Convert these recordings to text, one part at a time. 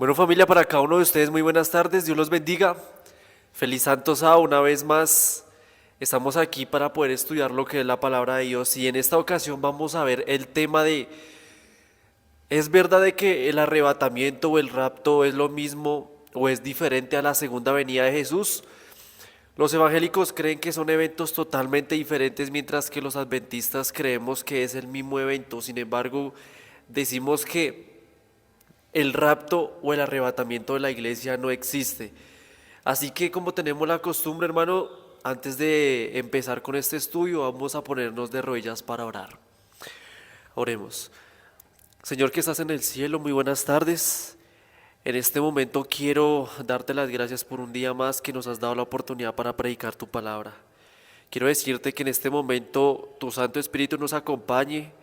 Bueno, familia, para cada uno de ustedes muy buenas tardes, Dios los bendiga. Feliz Santo Sábado, una vez más estamos aquí para poder estudiar lo que es la palabra de Dios y en esta ocasión vamos a ver el tema de ¿es verdad de que el arrebatamiento o el rapto es lo mismo o es diferente a la segunda venida de Jesús? Los evangélicos creen que son eventos totalmente diferentes, mientras que los adventistas creemos que es el mismo evento. Sin embargo, decimos que el rapto o el arrebatamiento de la iglesia no existe. Así que como tenemos la costumbre, hermano, antes de empezar con este estudio, vamos a ponernos de rodillas para orar. Oremos. Señor que estás en el cielo, muy buenas tardes. En este momento quiero darte las gracias por un día más que nos has dado la oportunidad para predicar tu palabra. Quiero decirte que en este momento tu Santo Espíritu nos acompañe,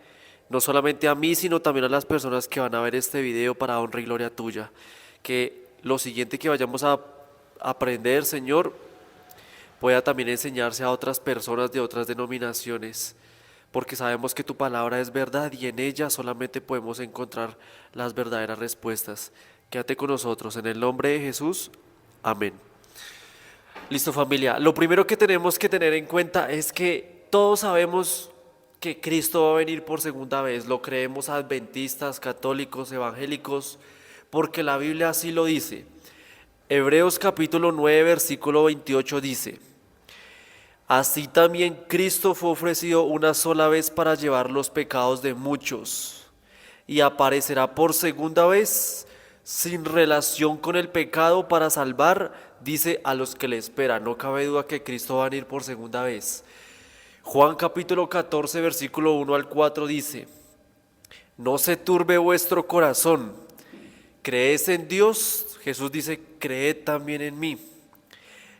no solamente a mí, sino también a las personas que van a ver este video para honra y gloria tuya. Que lo siguiente que vayamos a aprender, Señor, pueda también enseñarse a otras personas de otras denominaciones, porque sabemos que tu palabra es verdad y en ella solamente podemos encontrar las verdaderas respuestas. Quédate con nosotros, en el nombre de Jesús, amén. Listo, familia, lo primero que tenemos que tener en cuenta es que todos sabemos que Cristo va a venir por segunda vez, lo creemos adventistas, católicos, evangélicos, porque la Biblia así lo dice. Hebreos capítulo 9, versículo 28 dice: así también Cristo fue ofrecido una sola vez para llevar los pecados de muchos, y aparecerá por segunda vez sin relación con el pecado para salvar, dice, a los que le esperan. No cabe duda que Cristo va a venir por segunda vez. Juan capítulo 14, versículo 1 al 4 dice: no se turbe vuestro corazón, creéis en Dios, Jesús dice, creed también en mí.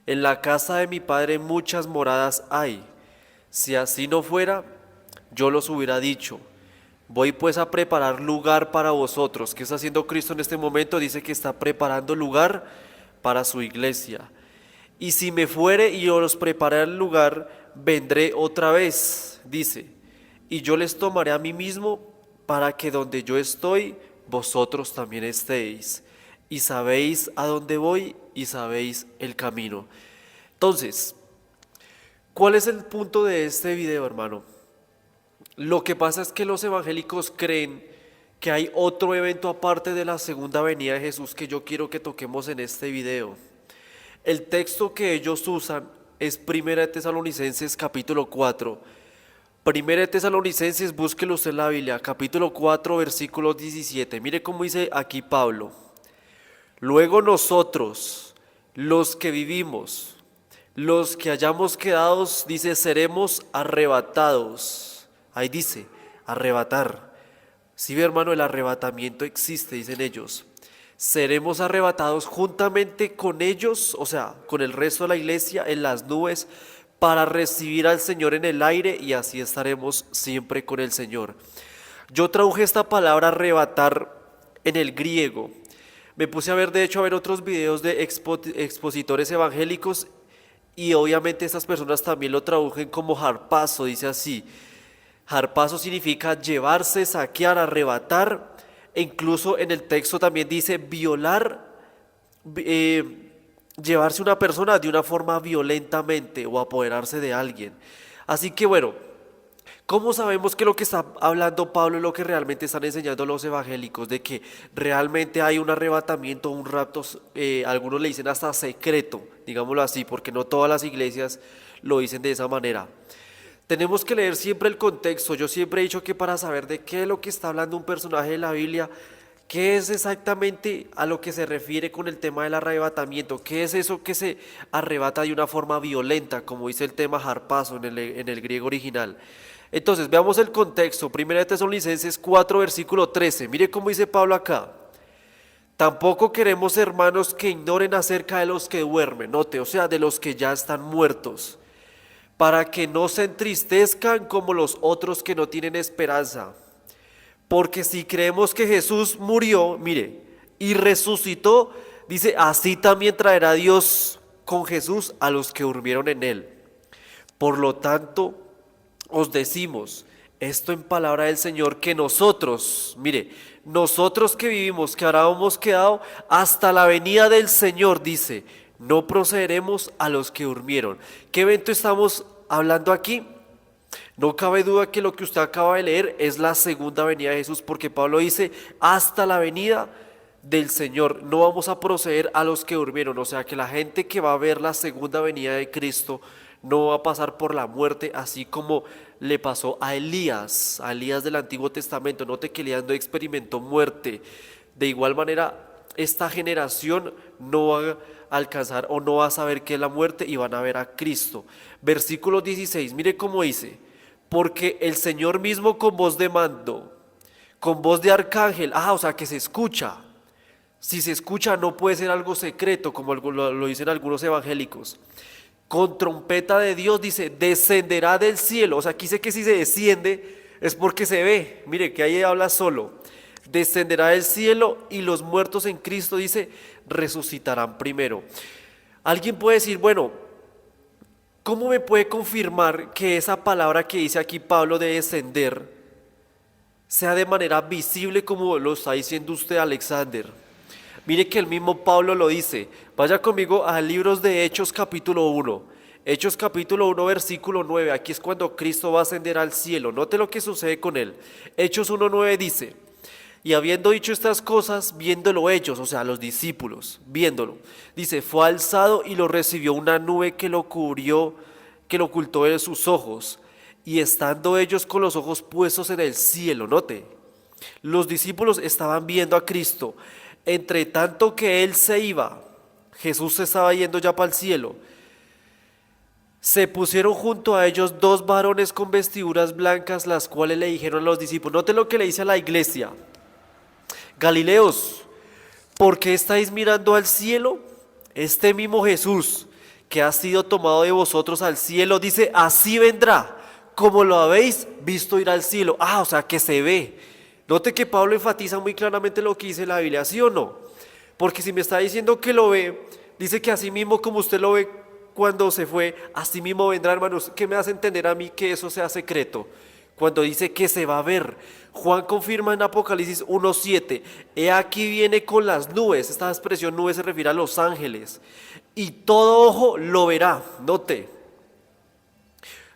En la casa de mi Padre muchas moradas hay. Si así no fuera, yo los hubiera dicho. Voy pues a preparar lugar para vosotros. ¿Qué está haciendo Cristo en este momento? Dice que está preparando lugar para su iglesia. Y si me fuere y os preparé el lugar, vendré otra vez, dice, y yo les tomaré a mí mismo para que donde yo estoy, vosotros también estéis. Y sabéis a dónde voy y sabéis el camino. Entonces, ¿cuál es el punto de este video, hermano? Lo que pasa es que los evangélicos creen que hay otro evento aparte de la segunda venida de Jesús que yo quiero que toquemos en este video. El texto que ellos usan es 1 de Tesalonicenses capítulo 4. 1 de Tesalonicenses, búsquelo usted en la Biblia, capítulo 4, versículo 17. Mire cómo dice aquí Pablo. Luego nosotros, los que vivimos, los que hayamos quedado, dice, seremos arrebatados. Ahí dice, arrebatar. Si ve, hermano, el arrebatamiento existe, dicen ellos. Seremos arrebatados juntamente con ellos, o sea, con el resto de la iglesia en las nubes, para recibir al Señor en el aire y así estaremos siempre con el Señor. Yo traduje esta palabra arrebatar en el griego. Me puse a ver, de hecho, a ver otros videos de expositores evangélicos y obviamente estas personas también lo tradujen como harpazo, dice así. Harpazo significa llevarse, saquear, arrebatar, e incluso en el texto también dice violar, llevarse una persona de una forma violentamente o apoderarse de alguien. Así que bueno, ¿cómo sabemos que lo que está hablando Pablo es lo que realmente están enseñando los evangélicos? De que realmente hay un arrebatamiento, un rapto, algunos le dicen hasta secreto, digámoslo así, porque no todas las iglesias lo dicen de esa manera. Tenemos que leer siempre el contexto. Yo siempre he dicho que para saber de qué es lo que está hablando un personaje de la Biblia, qué es exactamente a lo que se refiere con el tema del arrebatamiento, qué es eso que se arrebata de una forma violenta, como dice el tema harpazo en el griego original. Entonces, veamos el contexto. 1 de Tesalonicenses 4, versículo 13. Mire cómo dice Pablo acá. Tampoco queremos, hermanos, que ignoren acerca de los que duermen. Note, o sea, de los que ya están muertos, para que no se entristezcan como los otros que no tienen esperanza. Porque si creemos que Jesús murió, mire, y resucitó, dice, así también traerá Dios con Jesús a los que durmieron en él. Por lo tanto, os decimos esto en palabra del Señor, que nosotros, mire, nosotros que vivimos, que ahora hemos quedado hasta la venida del Señor, dice, no procederemos a los que durmieron. ¿Qué evento estamos hablando aquí? No cabe duda que lo que usted acaba de leer es la segunda venida de Jesús, porque Pablo dice, hasta la venida del Señor, no vamos a proceder a los que durmieron. O sea que la gente que va a ver la segunda venida de Cristo no va a pasar por la muerte, así como le pasó a Elías del Antiguo Testamento. Note que Elías no experimentó muerte. De igual manera, esta generación no va a alcanzar o no va a saber qué es la muerte y van a ver a Cristo. Versículo 16, mire cómo dice, porque el Señor mismo con voz de mando, con voz de arcángel, o sea que se escucha. Si se escucha no puede ser algo secreto, como lo dicen algunos evangélicos. Con trompeta de Dios, dice, descenderá del cielo. O sea, aquí dice que si se desciende es porque se ve. Mire que ahí habla solo. Descenderá del cielo y los muertos en Cristo, dice, resucitarán primero. Alguien puede decir, bueno, ¿cómo me puede confirmar que esa palabra que dice aquí Pablo de descender sea de manera visible como lo está diciendo usted, Alexander? Mire que el mismo Pablo lo dice. Vaya conmigo a Libros de Hechos capítulo 1. Hechos capítulo 1 versículo 9. Aquí es cuando Cristo va a ascender al cielo. Note lo que sucede con él. Hechos 1:9 dice, y habiendo dicho estas cosas, viéndolo ellos, o sea, los discípulos, viéndolo, dice, fue alzado y lo recibió una nube que lo cubrió, que lo ocultó de sus ojos. Y estando ellos con los ojos puestos en el cielo, note, los discípulos estaban viendo a Cristo. Entre tanto que él se iba, Jesús se estaba yendo ya para el cielo, se pusieron junto a ellos dos varones con vestiduras blancas, las cuales le dijeron a los discípulos, note lo que le dice a la iglesia, Galileos, ¿por qué estáis mirando al cielo? Este mismo Jesús que ha sido tomado de vosotros al cielo, dice, así vendrá, como lo habéis visto ir al cielo. O sea que se ve. Note que Pablo enfatiza muy claramente lo que dice la Biblia, ¿sí o no? Porque si me está diciendo que lo ve, dice que así mismo como usted lo ve cuando se fue, así mismo vendrá, hermanos. ¿Qué me hace entender a mí que eso sea secreto? Cuando dice que se va a ver. Juan confirma en Apocalipsis 1:7, he aquí viene con las nubes. Esta expresión nubes se refiere a los ángeles. Y todo ojo lo verá, note.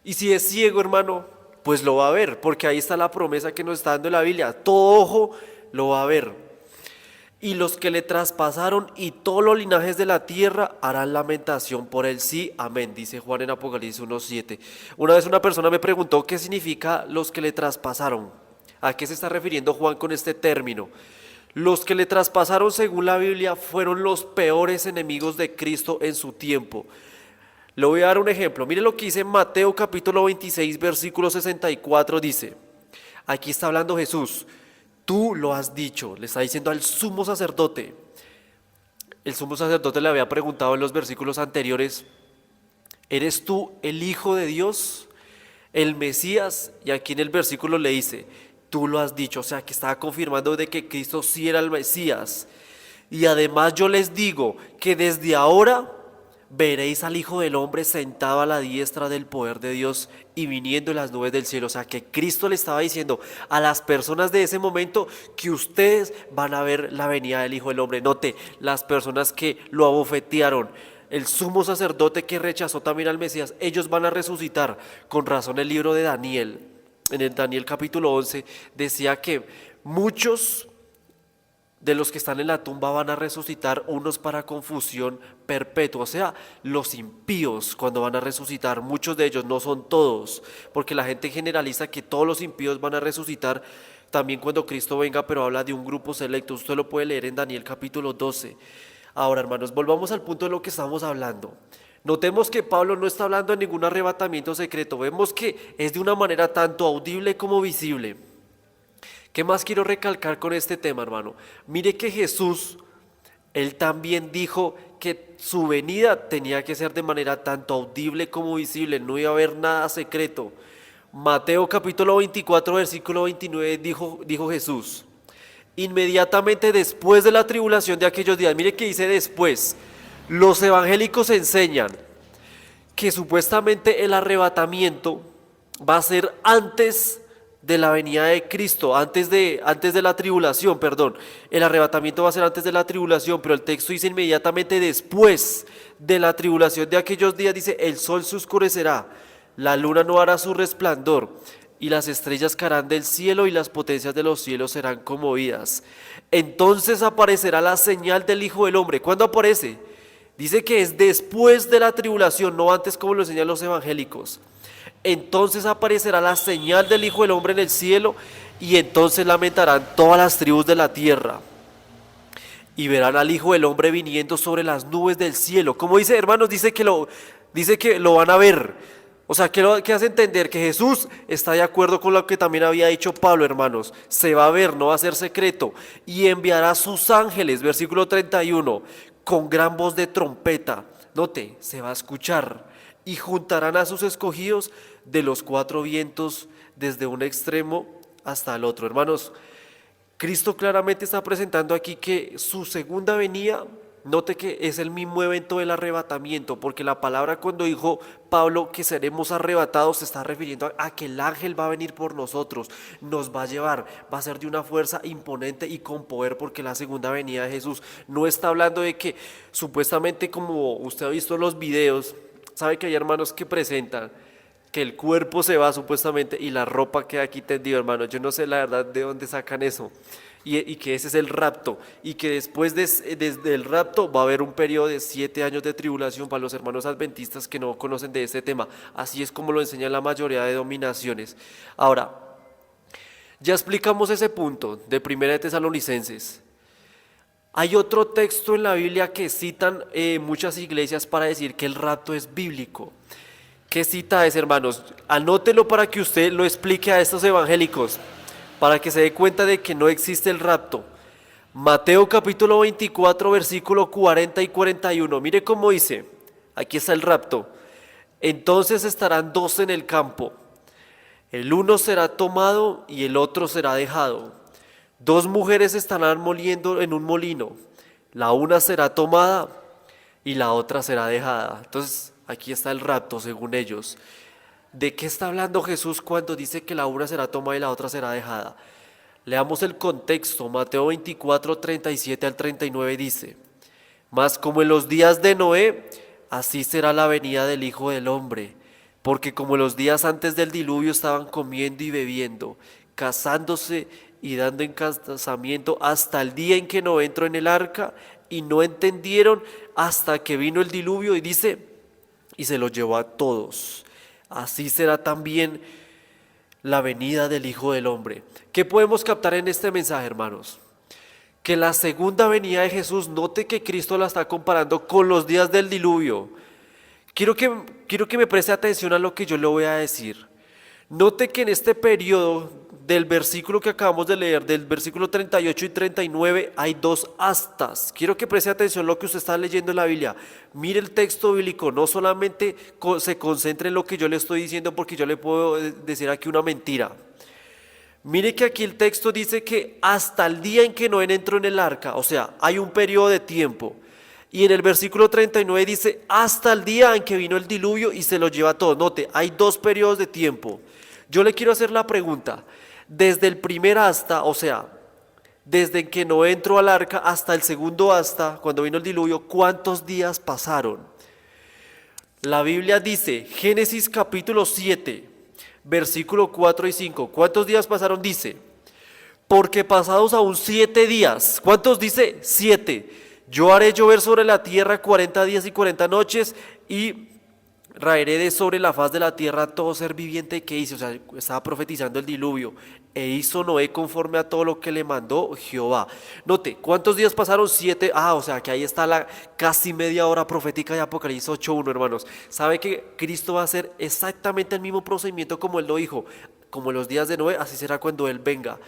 Y si es ciego, hermano, pues lo va a ver, porque ahí está la promesa que nos está dando la Biblia. Todo ojo lo va a ver. Y los que le traspasaron y todos los linajes de la tierra harán lamentación por él. Sí, amén, dice Juan en Apocalipsis 1:7. Una vez una persona me preguntó qué significa los que le traspasaron. ¿A qué se está refiriendo Juan con este término? Los que le traspasaron, según la Biblia, fueron los peores enemigos de Cristo en su tiempo. Le voy a dar un ejemplo. Mire lo que dice Mateo capítulo 26, versículo 64, dice, aquí está hablando Jesús, tú lo has dicho, le está diciendo al sumo sacerdote. El sumo sacerdote le había preguntado en los versículos anteriores, ¿eres tú el Hijo de Dios, el Mesías? Y aquí en el versículo le dice, tú lo has dicho, o sea que estaba confirmando de que Cristo sí era el Mesías. Y además yo les digo que desde ahora veréis al Hijo del Hombre sentado a la diestra del poder de Dios y viniendo en las nubes del cielo. O sea que Cristo le estaba diciendo a las personas de ese momento que ustedes van a ver la venida del Hijo del Hombre. Note, las personas que lo abofetearon, el sumo sacerdote que rechazó también al Mesías, ellos van a resucitar. Con razón el libro de Daniel, en el Daniel capítulo 11, decía que muchos de los que están en la tumba van a resucitar, unos para confusión perpetua. O sea, los impíos cuando van a resucitar, muchos de ellos, no son todos, porque la gente generaliza que todos los impíos van a resucitar también cuando Cristo venga, pero habla de un grupo selecto. Usted lo puede leer en Daniel capítulo 12. Ahora, hermanos, volvamos al punto de lo que estamos hablando. Notemos que Pablo no está hablando de ningún arrebatamiento secreto. Vemos que es de una manera tanto audible como visible. ¿Qué más quiero recalcar con este tema, hermano? Mire que Jesús, él también dijo que su venida tenía que ser de manera tanto audible como visible, no iba a haber nada secreto. Mateo capítulo 24, versículo 29 dijo Jesús, inmediatamente después de la tribulación de aquellos días, mire que dice después, los evangélicos enseñan que supuestamente el arrebatamiento va a ser antes de la venida de Cristo, antes de la tribulación, perdón. El arrebatamiento va a ser antes de la tribulación, pero el texto dice inmediatamente después de la tribulación de aquellos días, dice, el sol se oscurecerá, la luna no hará su resplandor, y las estrellas caerán del cielo y las potencias de los cielos serán conmovidas. Entonces aparecerá la señal del Hijo del Hombre. ¿Cuándo aparece? Dice que es después de la tribulación, no antes como lo enseñan los evangélicos. Entonces aparecerá la señal del Hijo del Hombre en el cielo y entonces lamentarán todas las tribus de la tierra y verán al Hijo del Hombre viniendo sobre las nubes del cielo. Como dice, hermanos, dice que lo van a ver. O sea, que hace entender que Jesús está de acuerdo con lo que también había dicho Pablo, hermanos. Se va a ver, no va a ser secreto. Y enviará a sus ángeles, versículo 31, con gran voz de trompeta. Note, se va a escuchar. Y juntarán a sus escogidos de los cuatro vientos, desde un extremo hasta el otro. Hermanos, Cristo claramente está presentando aquí que su segunda venida, note que es el mismo evento del arrebatamiento, porque la palabra cuando dijo Pablo que seremos arrebatados se está refiriendo a que el ángel va a venir por nosotros, nos va a llevar, va a ser de una fuerza imponente y con poder, porque la segunda venida de Jesús no está hablando de que supuestamente, como usted ha visto en los videos, sabe que hay hermanos que presentan que el cuerpo se va supuestamente y la ropa queda aquí tendido, hermano. Yo no sé la verdad de dónde sacan eso. Y que ese es el rapto. Y que después desde el rapto va a haber un periodo de 7 años de tribulación para los hermanos adventistas que no conocen de este tema. Así es como lo enseñan la mayoría de denominaciones. Ahora, ya explicamos ese punto de Primera de Tesalonicenses. Hay otro texto en la Biblia que citan muchas iglesias para decir que el rapto es bíblico. ¿Qué cita es, hermanos? Anótelo para que usted lo explique a estos evangélicos, para que se dé cuenta de que no existe el rapto. Mateo capítulo 24, versículo 40 y 41. Mire cómo dice, aquí está el rapto. Entonces estarán dos en el campo, el uno será tomado y el otro será dejado. Dos mujeres estarán moliendo en un molino, la una será tomada y la otra será dejada. Entonces, aquí está el rapto, según ellos. ¿De qué está hablando Jesús cuando dice que la una será tomada y la otra será dejada? Leamos el contexto. Mateo 24, 37 al 39 dice: Mas como en los días de Noé, así será la venida del Hijo del Hombre. Porque como en los días antes del diluvio estaban comiendo y bebiendo, casándose y dando en casamiento hasta el día en que Noé entró en el arca, y no entendieron hasta que vino el diluvio, y dice, y se los llevó a todos. Así será también la venida del Hijo del Hombre. ¿Qué podemos captar en este mensaje, hermanos? Que la segunda venida de Jesús, note que Cristo la está comparando con los días del diluvio. Quiero que me preste atención a lo que yo le voy a decir. Note que en este periodo del versículo que acabamos de leer, del versículo 38 y 39, hay dos astas. Quiero que preste atención a lo que usted está leyendo en la Biblia. Mire el texto bíblico, no solamente se concentre en lo que yo le estoy diciendo, porque yo le puedo decir aquí una mentira. Mire que aquí el texto dice que hasta el día en que Noé entró en el arca, o sea, hay un periodo de tiempo. Y en el versículo 39 dice, hasta el día en que vino el diluvio y se lo lleva todo. Note, hay dos periodos de tiempo. Yo le quiero hacer la pregunta, desde el primer asta, o sea, desde que Noé entró al arca hasta el segundo asta, cuando vino el diluvio, ¿cuántos días pasaron? La Biblia dice, Génesis capítulo 7, versículo 4 y 5, ¿cuántos días pasaron? Dice, porque pasados aún 7 días, ¿cuántos dice? 7. Yo haré llover sobre la tierra 40 días y 40 noches y raeré de sobre la faz de la tierra todo ser viviente que hice. O sea, estaba profetizando el diluvio. E hizo Noé conforme a todo lo que le mandó Jehová. Note, ¿cuántos días pasaron? 7. O sea, que ahí está la casi media hora profética de Apocalipsis 8:1, hermanos. ¿Sabe que Cristo va a hacer exactamente el mismo procedimiento como Él lo dijo? Como en los días de Noé, así será cuando Él venga.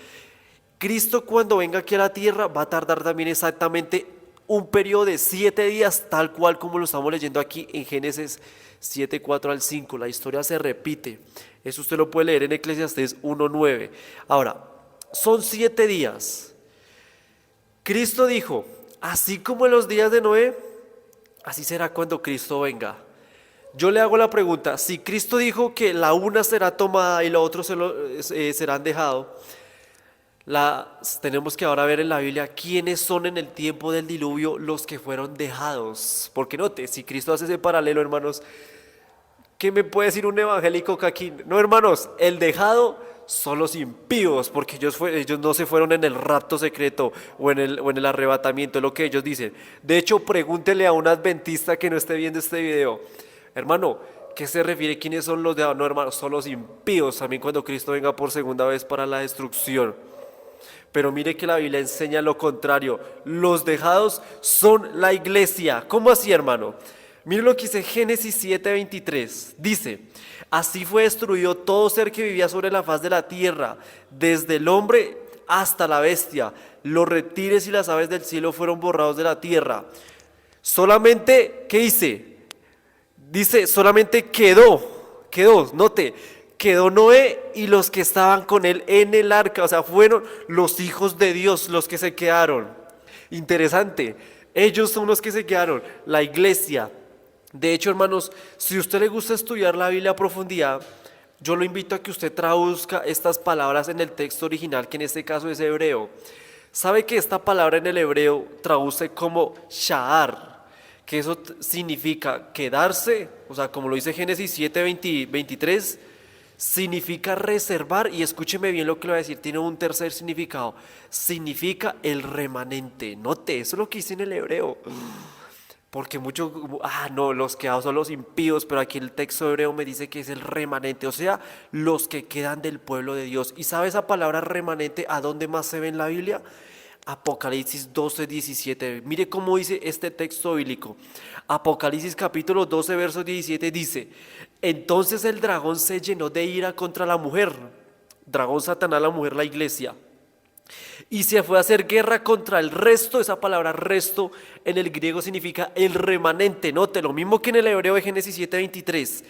Cristo cuando venga aquí a la tierra va a tardar también exactamente un periodo de 7 días, tal cual como lo estamos leyendo aquí en Génesis 7, 4 al 5. La historia se repite. Eso usted lo puede leer en Eclesiastés 1:9. Ahora, son 7 días. Cristo dijo, así como en los días de Noé, así será cuando Cristo venga. yo le hago la pregunta, si Cristo dijo que la una será tomada y la otra serán dejado, tenemos que ahora ver en la Biblia quiénes son en el tiempo del diluvio los que fueron dejados. Porque note, si Cristo hace ese paralelo, hermanos, ¿qué me puede decir un evangélico que aquí? No, hermanos, el dejado son los impíos, porque ellos no se fueron en el rapto secreto o en el arrebatamiento, es lo que ellos dicen. De hecho, pregúntele a un adventista que no esté viendo este video, hermano, ¿qué se refiere? ¿Quiénes son los dejados? No, hermanos, son los impíos, también cuando Cristo venga por segunda vez para la destrucción. Pero mire que la Biblia enseña lo contrario. Los dejados son la iglesia. ¿Cómo así, hermano? Mire lo que dice Génesis 7:23. Dice, así fue destruido todo ser que vivía sobre la faz de la tierra, desde el hombre hasta la bestia. Los reptiles y las aves del cielo fueron borrados de la tierra. Solamente, ¿qué dice? Dice, solamente quedó, note, quedó Noé y los que estaban con él en el arca, o sea, fueron los hijos de Dios los que se quedaron. Interesante, ellos son los que se quedaron, la iglesia. De hecho, hermanos, si a usted le gusta estudiar la Biblia a profundidad, yo lo invito a que usted traduzca estas palabras en el texto original, que en este caso es hebreo. ¿Sabe que esta palabra en el hebreo traduce como sha'ar? Que eso significa quedarse, o sea, como lo dice Génesis 7:23, significa reservar, y escúcheme bien lo que le voy a decir, tiene un tercer significado, significa el remanente. Note, eso es lo que dice en el hebreo, porque muchos, no, los quedados son los impíos, pero aquí el texto hebreo me dice que es el remanente, o sea, los que quedan del pueblo de Dios. ¿Y sabe esa palabra remanente a dónde más se ve en la Biblia? Apocalipsis 12:17. Mire cómo dice este texto bíblico. Apocalipsis capítulo 12, verso 17 dice: entonces el dragón se llenó de ira contra la mujer, dragón Satanás, la mujer, la iglesia, y se fue a hacer guerra contra el resto. Esa palabra resto en el griego significa el remanente. Note, lo mismo que en el hebreo de Génesis 7:23,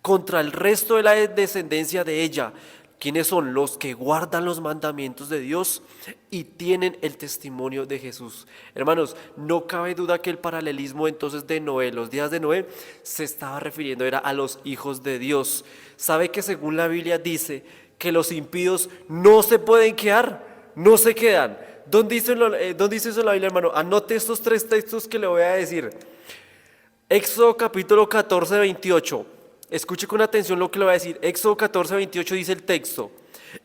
contra el resto de la descendencia de ella. ¿Quiénes son? Los que guardan los mandamientos de Dios y tienen el testimonio de Jesús. Hermanos, no cabe duda que el paralelismo entonces de Noé, los días de Noé, se estaba refiriendo era a los hijos de Dios. ¿Sabe que según la Biblia dice que los impíos no se pueden quedar? No se quedan. ¿Dónde dice eso en la Biblia, hermano? Anote estos tres textos que le voy a decir. Éxodo capítulo 14:28. Escuche con atención lo que le voy a decir. Éxodo 14:28 dice el texto: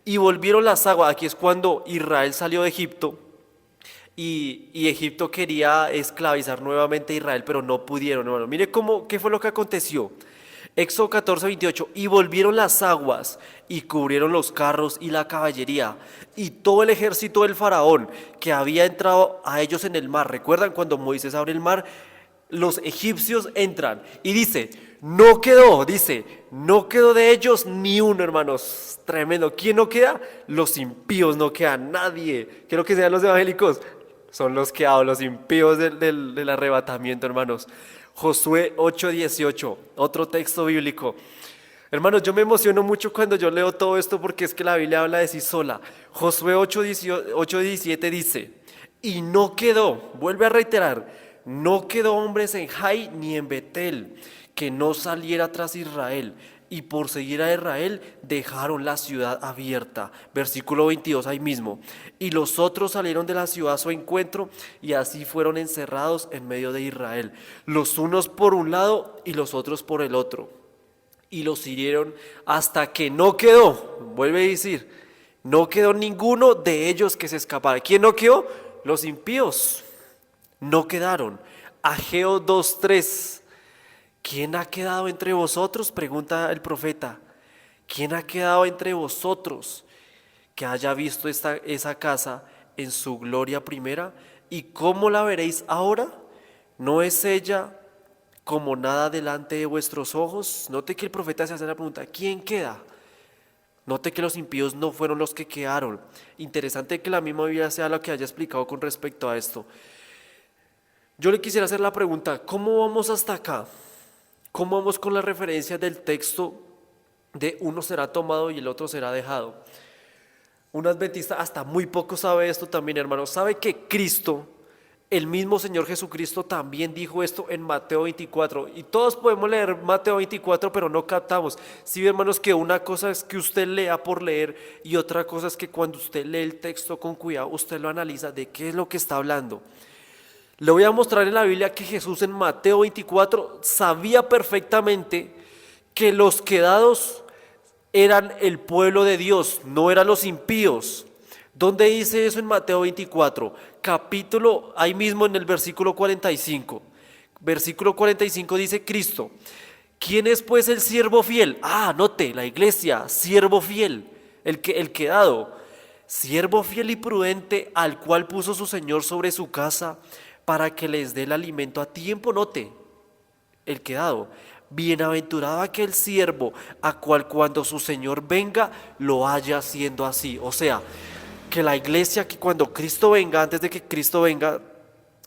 y volvieron las aguas. Aquí es cuando Israel salió de Egipto y Egipto quería esclavizar nuevamente a Israel, pero no pudieron, hermano. Mire qué fue lo que aconteció. Éxodo 14:28, y volvieron las aguas y cubrieron los carros y la caballería y todo el ejército del faraón que había entrado a ellos en el mar. ¿Recuerdan cuando Moisés abre el mar? Los egipcios entran y dice, no quedó de ellos ni uno, hermanos. Tremendo. ¿Quién no queda? Los impíos, no queda nadie. Quiero que sean los evangélicos. Son los quedados, los impíos del arrebatamiento, hermanos. Josué 8:18, otro texto bíblico. Hermanos, yo me emociono mucho cuando yo leo todo esto porque es que la Biblia habla de sí sola. Josué 8:17 dice, y no quedó, vuelve a reiterar, no quedó hombres en Jai ni en Betel que no saliera tras Israel, y por seguir a Israel dejaron la ciudad abierta. Versículo 22 ahí mismo. Y los otros salieron de la ciudad a su encuentro y así fueron encerrados en medio de Israel, los unos por un lado y los otros por el otro. Y los hirieron hasta que no quedó, vuelve a decir, no quedó ninguno de ellos que se escapara. ¿Quién no quedó? Los impíos. No quedaron. Ageo 2:3. ¿Quién ha quedado entre vosotros? Pregunta el profeta. ¿Quién ha quedado entre vosotros que haya visto esa casa en su gloria primera? ¿Y cómo la veréis ahora? ¿No es ella como nada delante de vuestros ojos? Note que el profeta se hace la pregunta, ¿quién queda? Note que los impíos no fueron los que quedaron. Interesante que la misma Biblia sea lo que haya explicado con respecto a esto. Yo le quisiera hacer la pregunta, ¿cómo vamos hasta acá? ¿Cómo vamos con la referencia del texto de uno será tomado y el otro será dejado? Un adventista hasta muy poco sabe esto también, hermano. Sabe que Cristo El mismo Señor Jesucristo también dijo esto en Mateo 24. Y todos podemos leer Mateo 24, pero no captamos. Sí, hermanos, que una cosa es que usted lea por leer y otra cosa es que cuando usted lee el texto con cuidado, usted lo analiza de qué es lo que está hablando. Le voy a mostrar en la Biblia que Jesús en Mateo 24 sabía perfectamente que los quedados eran el pueblo de Dios, no eran los impíos. ¿Dónde dice eso en Mateo 24? Capítulo, ahí mismo en el versículo 45. Versículo 45 dice Cristo: ¿quién es pues el siervo fiel? Note, la iglesia, siervo fiel, el quedado. Siervo fiel y prudente al cual puso su Señor sobre su casa para que les dé el alimento a tiempo. Note, el quedado. Bienaventurado aquel siervo a cual cuando su Señor venga lo haya haciendo así. O sea, que la iglesia, que cuando Cristo venga, antes de que Cristo venga,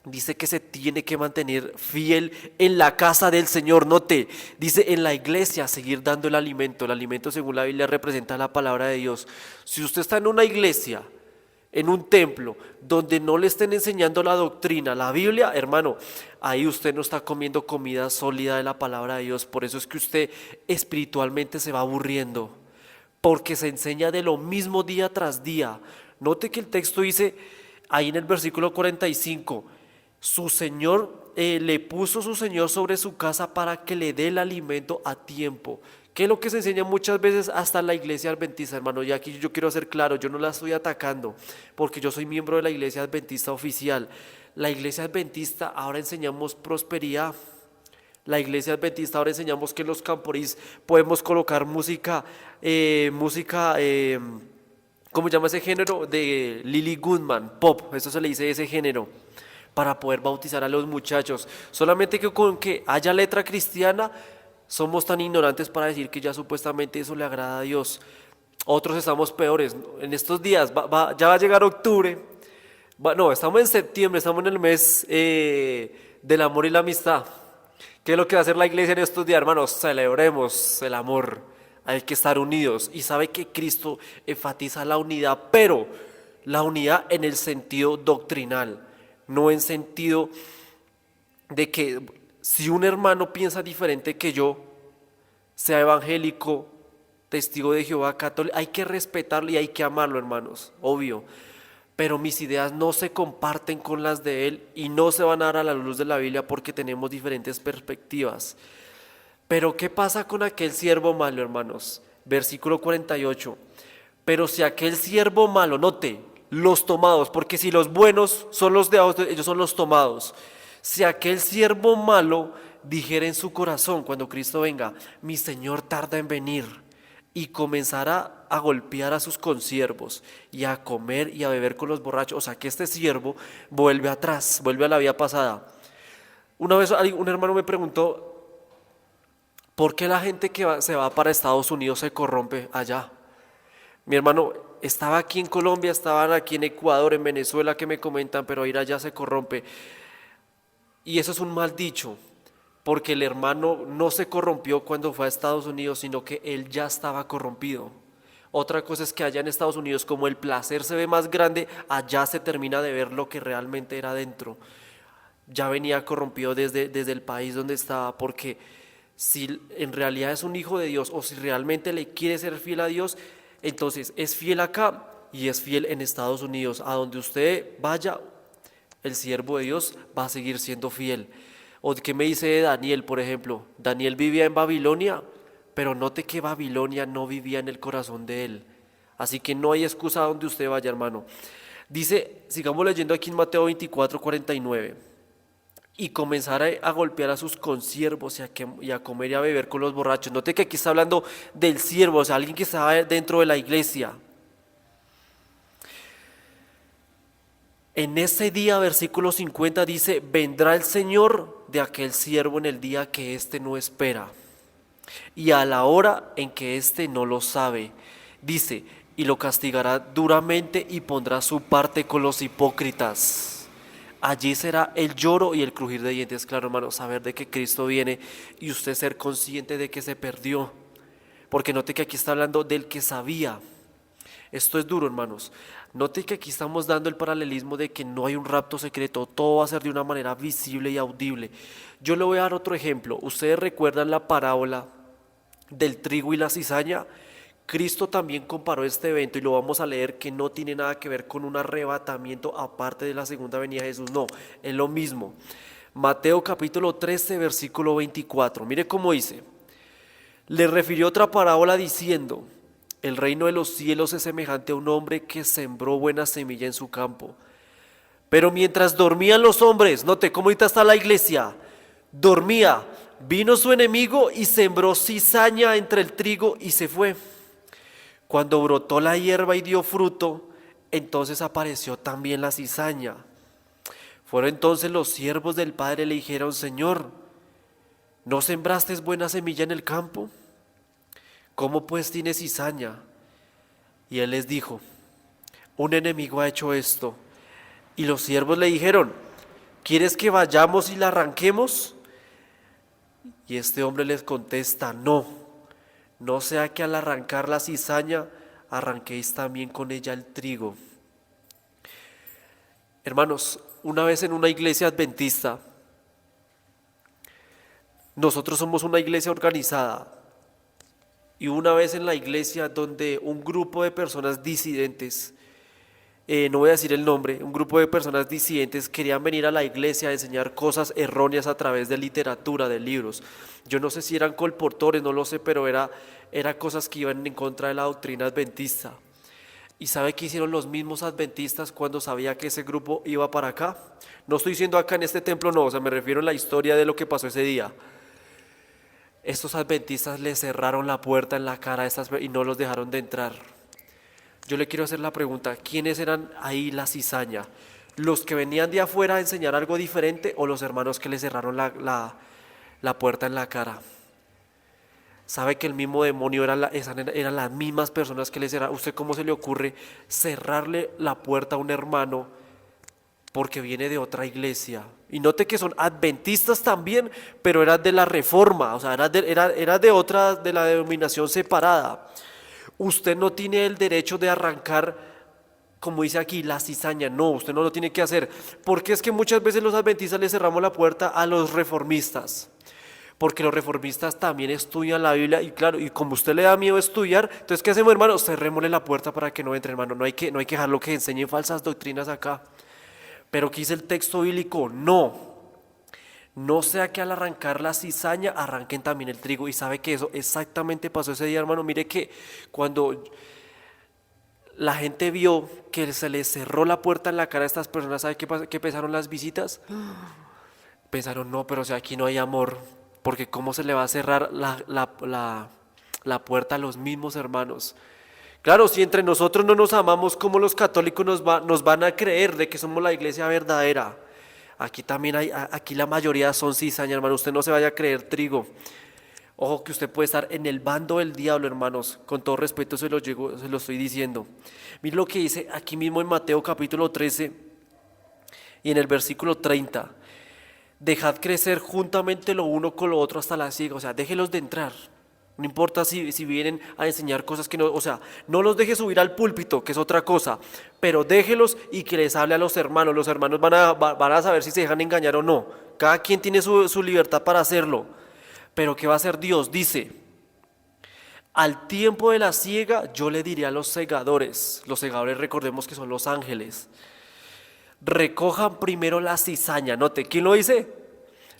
dice que se tiene que mantener fiel en la casa del Señor. Note, dice en la iglesia seguir dando el alimento. El alimento, según la Biblia, representa la palabra de Dios. Si usted está en una iglesia, en un templo, donde no le estén enseñando la doctrina, la Biblia, hermano, ahí usted no está comiendo comida sólida de la palabra de Dios. Por eso es que usted espiritualmente se va aburriendo, porque se enseña de lo mismo día tras día. Note que el texto dice ahí en el versículo 45, su Señor le puso su Señor sobre su casa para que le dé el alimento a tiempo. ¿Qué es lo que se enseña muchas veces hasta en la iglesia adventista, hermano? Y aquí yo quiero ser claro, yo no la estoy atacando, porque yo soy miembro de la iglesia adventista oficial. La iglesia adventista ahora enseñamos prosperidad. La iglesia adventista ahora enseñamos que en los camporís podemos colocar música, ¿cómo se llama ese género? De Lily Goodman, pop, eso se le dice ese género, para poder bautizar a los muchachos. Solamente que con que haya letra cristiana, somos tan ignorantes para decir que ya supuestamente eso le agrada a Dios. Otros estamos peores. En estos días, ya va a llegar octubre. No, estamos en septiembre, estamos en el mes del amor y la amistad. ¿Qué es lo que va a hacer la iglesia en estos días, hermanos? Celebremos el amor. Hay que estar unidos. Y sabe que Cristo enfatiza la unidad, pero la unidad en el sentido doctrinal, no en sentido de que si un hermano piensa diferente que yo, sea evangélico, testigo de Jehová, católico, hay que respetarlo y hay que amarlo, hermanos, obvio. Pero mis ideas no se comparten con las de él y no se van a dar a la luz de la Biblia porque tenemos diferentes perspectivas. Pero ¿qué pasa con aquel siervo malo, hermanos? Versículo 48. Pero si aquel siervo malo, note, los tomados, porque si los buenos son los de abajo, ellos son los tomados. Si aquel siervo malo dijera en su corazón cuando Cristo venga, mi Señor tarda en venir, y comenzará a golpear a sus consiervos y a comer y a beber con los borrachos, o sea que este siervo vuelve atrás, vuelve a la vida pasada. Una vez un hermano me preguntó, ¿por qué la gente que se va para Estados Unidos se corrompe allá? Mi hermano, estaba aquí en Colombia, estaban aquí en Ecuador, en Venezuela, que me comentan, pero ir allá se corrompe. Y eso es un mal dicho, porque el hermano no se corrompió cuando fue a Estados Unidos, sino que él ya estaba corrompido. Otra cosa es que allá en Estados Unidos, como el placer se ve más grande, allá se termina de ver lo que realmente era dentro. Ya venía corrompido desde el país donde estaba, porque si en realidad es un hijo de Dios o si realmente le quiere ser fiel a Dios, entonces es fiel acá y es fiel en Estados Unidos. A donde usted vaya, el siervo de Dios va a seguir siendo fiel. ¿O qué me dice de Daniel, por ejemplo? Daniel vivía en Babilonia, pero note que Babilonia no vivía en el corazón de él. Así que no hay excusa a donde usted vaya, hermano. Dice, sigamos leyendo aquí en Mateo 24, 49. Y comenzar a golpear a sus consiervos y a comer y a beber con los borrachos. Note que aquí está hablando del siervo, o sea, alguien que estaba dentro de la iglesia. En ese día, versículo 50 dice, vendrá el Señor de aquel siervo en el día que éste no espera y a la hora en que éste no lo sabe. Dice, y lo castigará duramente y pondrá su parte con los hipócritas. Allí será el lloro y el crujir de dientes. Claro, hermano, saber de que Cristo viene y usted ser consciente de que se perdió. Porque note que aquí está hablando del que sabía. Esto es duro, hermanos. Note que aquí estamos dando el paralelismo de que no hay un rapto secreto, todo va a ser de una manera visible y audible. Yo le voy a dar otro ejemplo. ¿Ustedes recuerdan la parábola del trigo y la cizaña? Cristo también comparó este evento y lo vamos a leer, que no tiene nada que ver con un arrebatamiento aparte de la segunda venida de Jesús, no, es lo mismo. Mateo capítulo 13, versículo 24, mire cómo dice: le refirió otra parábola diciendo: el reino de los cielos es semejante a un hombre que sembró buena semilla en su campo. Pero mientras dormían los hombres, note cómo ahorita está la iglesia, dormía, vino su enemigo y sembró cizaña entre el trigo y se fue. Cuando brotó la hierba y dio fruto, entonces apareció también la cizaña. Fueron entonces los siervos del padre y le dijeron: Señor, ¿no sembraste buena semilla en el campo? ¿Cómo pues tiene cizaña? Y él les dijo: un enemigo ha hecho esto. Y los siervos le dijeron: ¿quieres que vayamos y la arranquemos? Y este hombre les contesta: no sea que al arrancar la cizaña arranquéis también con ella el trigo. Hermanos, una vez en una iglesia adventista, nosotros somos una iglesia organizada, y una vez en la iglesia donde un grupo de personas disidentes, no voy a decir el nombre, un grupo de personas disidentes querían venir a la iglesia a enseñar cosas erróneas a través de literatura, de libros. Yo no sé si eran colportores, no lo sé, pero era cosas que iban en contra de la doctrina adventista. ¿Y sabe qué hicieron los mismos adventistas cuando sabía que ese grupo iba para acá? No estoy diciendo acá en este templo, no, o sea, me refiero a la historia de lo que pasó ese día. Estos adventistas le cerraron la puerta en la cara a estas y no los dejaron de entrar. Yo le quiero hacer la pregunta: ¿quiénes eran ahí la cizaña? ¿Los que venían de afuera a enseñar algo diferente o los hermanos que le cerraron la puerta en la cara? ¿Sabe que el mismo demonio eran las mismas personas que le cerraron? ¿Usted cómo se le ocurre cerrarle la puerta a un hermano porque viene de otra iglesia? Y note que son adventistas también, pero eran de la Reforma, o sea, era de otra, de la denominación separada. Usted no tiene el derecho de arrancar, como dice aquí, la cizaña. No, usted no lo tiene que hacer. Porque es que muchas veces los adventistas le cerramos la puerta a los reformistas. Porque los reformistas también estudian la Biblia y claro, y como a usted le da miedo estudiar, entonces ¿qué hacemos, hermano? Cerrémosle la puerta para que no entre, hermano. No hay que dejarlo que enseñen falsas doctrinas acá. Pero ¿qué dice el texto bíblico? No sea que al arrancar la cizaña arranquen también el trigo. Y sabe que eso exactamente pasó ese día, hermano. Mire que cuando la gente vio que se les cerró la puerta en la cara a estas personas, ¿sabe qué pensaron las visitas? Pensaron: no, pero o sea, aquí no hay amor, porque ¿cómo se le va a cerrar la puerta a los mismos hermanos? Claro, si entre nosotros no nos amamos, ¿cómo los católicos nos van a creer de que somos la iglesia verdadera? Aquí también aquí la mayoría son cizaña, hermano. Usted no se vaya a creer trigo. Ojo que usted puede estar en el bando del diablo, hermanos. Con todo respeto se lo estoy diciendo. Mire lo que dice aquí mismo en Mateo capítulo 13 y en el versículo 30. Dejad crecer juntamente lo uno con lo otro hasta la siega. O sea, déjelos de entrar. No importa si vienen a enseñar cosas que no, o sea, no los deje subir al púlpito, que es otra cosa, pero déjelos y que les hable a los hermanos. Los hermanos van a saber si se dejan engañar o no. Cada quien tiene su libertad para hacerlo. Pero ¿qué va a hacer Dios? Dice: al tiempo de la siega yo le diré a los segadores. Los segadores, recordemos que son los ángeles. Recojan primero la cizaña. Note, ¿quién lo dice?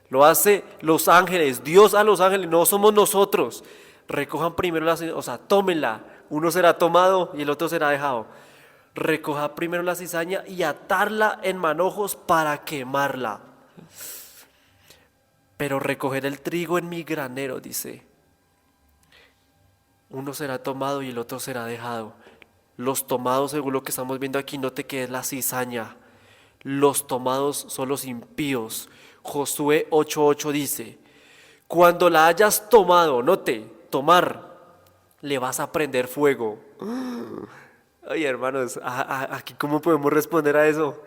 Lo hace los ángeles, Dios a los ángeles, no somos nosotros. Recojan primero la cizaña, o sea, tómenla. Uno será tomado y el otro será dejado. Recoja primero la cizaña y atarla en manojos para quemarla. Pero recoger el trigo en mi granero, dice. Uno será tomado y el otro será dejado. Los tomados, según lo que estamos viendo aquí, note que es la cizaña. Los tomados son los impíos. Josué 8:8 dice: cuando la hayas tomado, note, tomar, le vas a prender fuego. Ay, hermanos, aquí ¿cómo podemos responder a eso?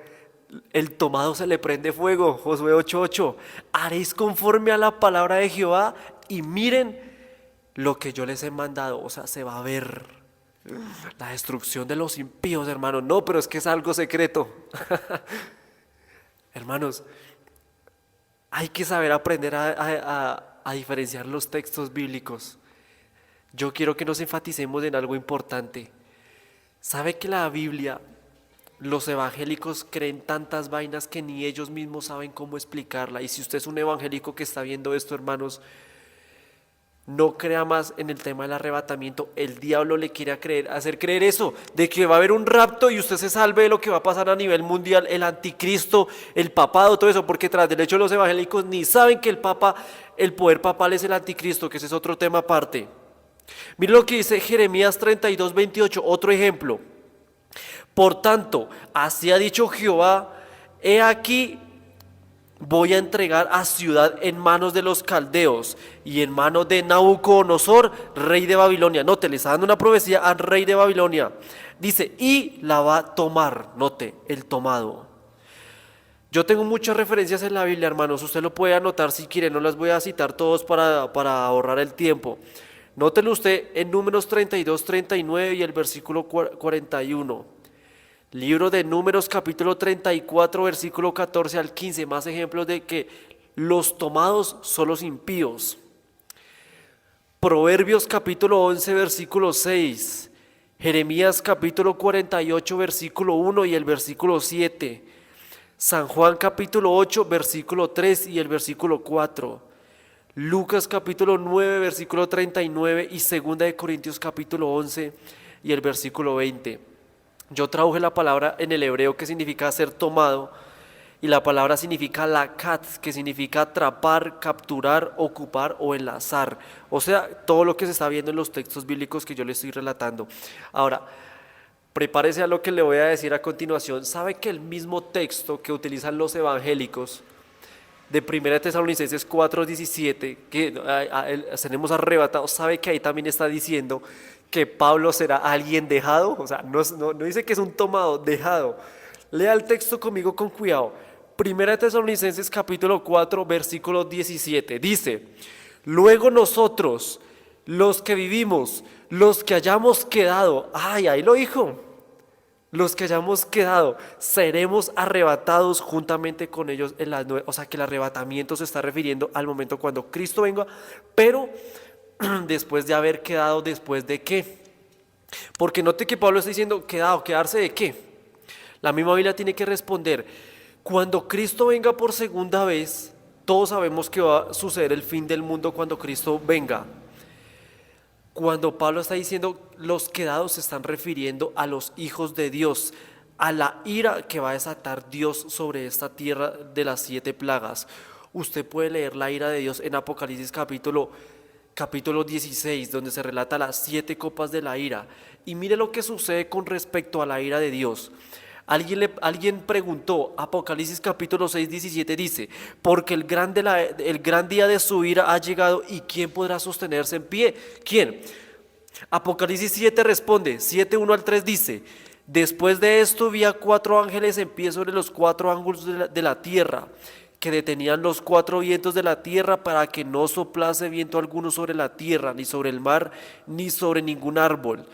El tomado se le prende fuego. Josué 8:8. Haréis conforme a la palabra de Jehová y miren lo que yo les he mandado. O sea, se va a ver. La destrucción de los impíos, hermanos. No, pero es que es algo secreto. Hermanos, hay que saber aprender a diferenciar los textos bíblicos. Yo quiero que nos enfaticemos en algo importante. ¿Sabe que la Biblia, los evangélicos creen tantas vainas que ni ellos mismos saben cómo explicarla? Y si usted es un evangélico que está viendo esto, hermanos, no crea más en el tema del arrebatamiento. El diablo le quiere hacer creer eso, de que va a haber un rapto y usted se salve de lo que va a pasar a nivel mundial, el anticristo, el papado, todo eso, porque tras del hecho los evangélicos ni saben que el poder papal es el anticristo, que ese es otro tema aparte. Mire lo que dice Jeremías 32:28, otro ejemplo. Por tanto, así ha dicho Jehová, he aquí, voy a entregar a ciudad en manos de los caldeos y en manos de Nabucodonosor, rey de Babilonia. Note, le está dando una profecía al rey de Babilonia. Dice, y la va a tomar. Note, el tomado. Yo tengo muchas referencias en la Biblia, hermanos. Usted lo puede anotar si quiere. No las voy a citar todos para ahorrar el tiempo. Nótelo usted en Números 32:39 y el versículo 41. Libro de Números capítulo 34 versículo 14 al 15, más ejemplos de que los tomados son los impíos. Proverbios capítulo 11 versículo 6, Jeremías capítulo 48 versículo 1 y el versículo 7, San Juan capítulo 8 versículo 3 y el versículo 4, Lucas capítulo 9 versículo 39 y segunda de Corintios capítulo 11 y el versículo 20. Yo traduje la palabra en el hebreo que significa ser tomado y la palabra significa lakat, que significa atrapar, capturar, ocupar o enlazar. O sea, todo lo que se está viendo en los textos bíblicos que yo le estoy relatando. Ahora, prepárese a lo que le voy a decir a continuación. ¿Sabe que el mismo texto que utilizan los evangélicos de 1 Tesalonicenses 4:17, que tenemos arrebatados, sabe que ahí también está diciendo que Pablo será alguien dejado? O sea, no dice que es un tomado, dejado. Lea el texto conmigo con cuidado. 1 Tesalonicenses capítulo 4, versículo 17, dice, luego nosotros, los que vivimos, los que hayamos quedado, ahí lo dijo, los que hayamos quedado, seremos arrebatados juntamente con ellos en las nubes. O sea que el arrebatamiento se está refiriendo al momento cuando Cristo venga, pero después de haber quedado, ¿después de qué? Porque note que Pablo está diciendo, quedado, ¿quedarse de qué? La misma Biblia tiene que responder, cuando Cristo venga por segunda vez, todos sabemos que va a suceder el fin del mundo cuando Cristo venga. Cuando Pablo está diciendo los quedados, se están refiriendo a los hijos de Dios, a la ira que va a desatar Dios sobre esta tierra de las 7 plagas. Usted puede leer la ira de Dios en Apocalipsis capítulo 16, donde se relata las 7 copas de la ira. Y mire lo que sucede con respecto a la ira de Dios. Alguien preguntó, Apocalipsis capítulo 6, 17 dice, porque el gran día de su ira ha llegado y ¿quién podrá sostenerse en pie? ¿Quién? Apocalipsis 7 responde, 7, 1 al 3 dice, después de esto vi a 4 ángeles en pie sobre los 4 ángulos de la tierra, que detenían los 4 vientos de la tierra para que no soplase viento alguno sobre la tierra, ni sobre el mar, ni sobre ningún árbol.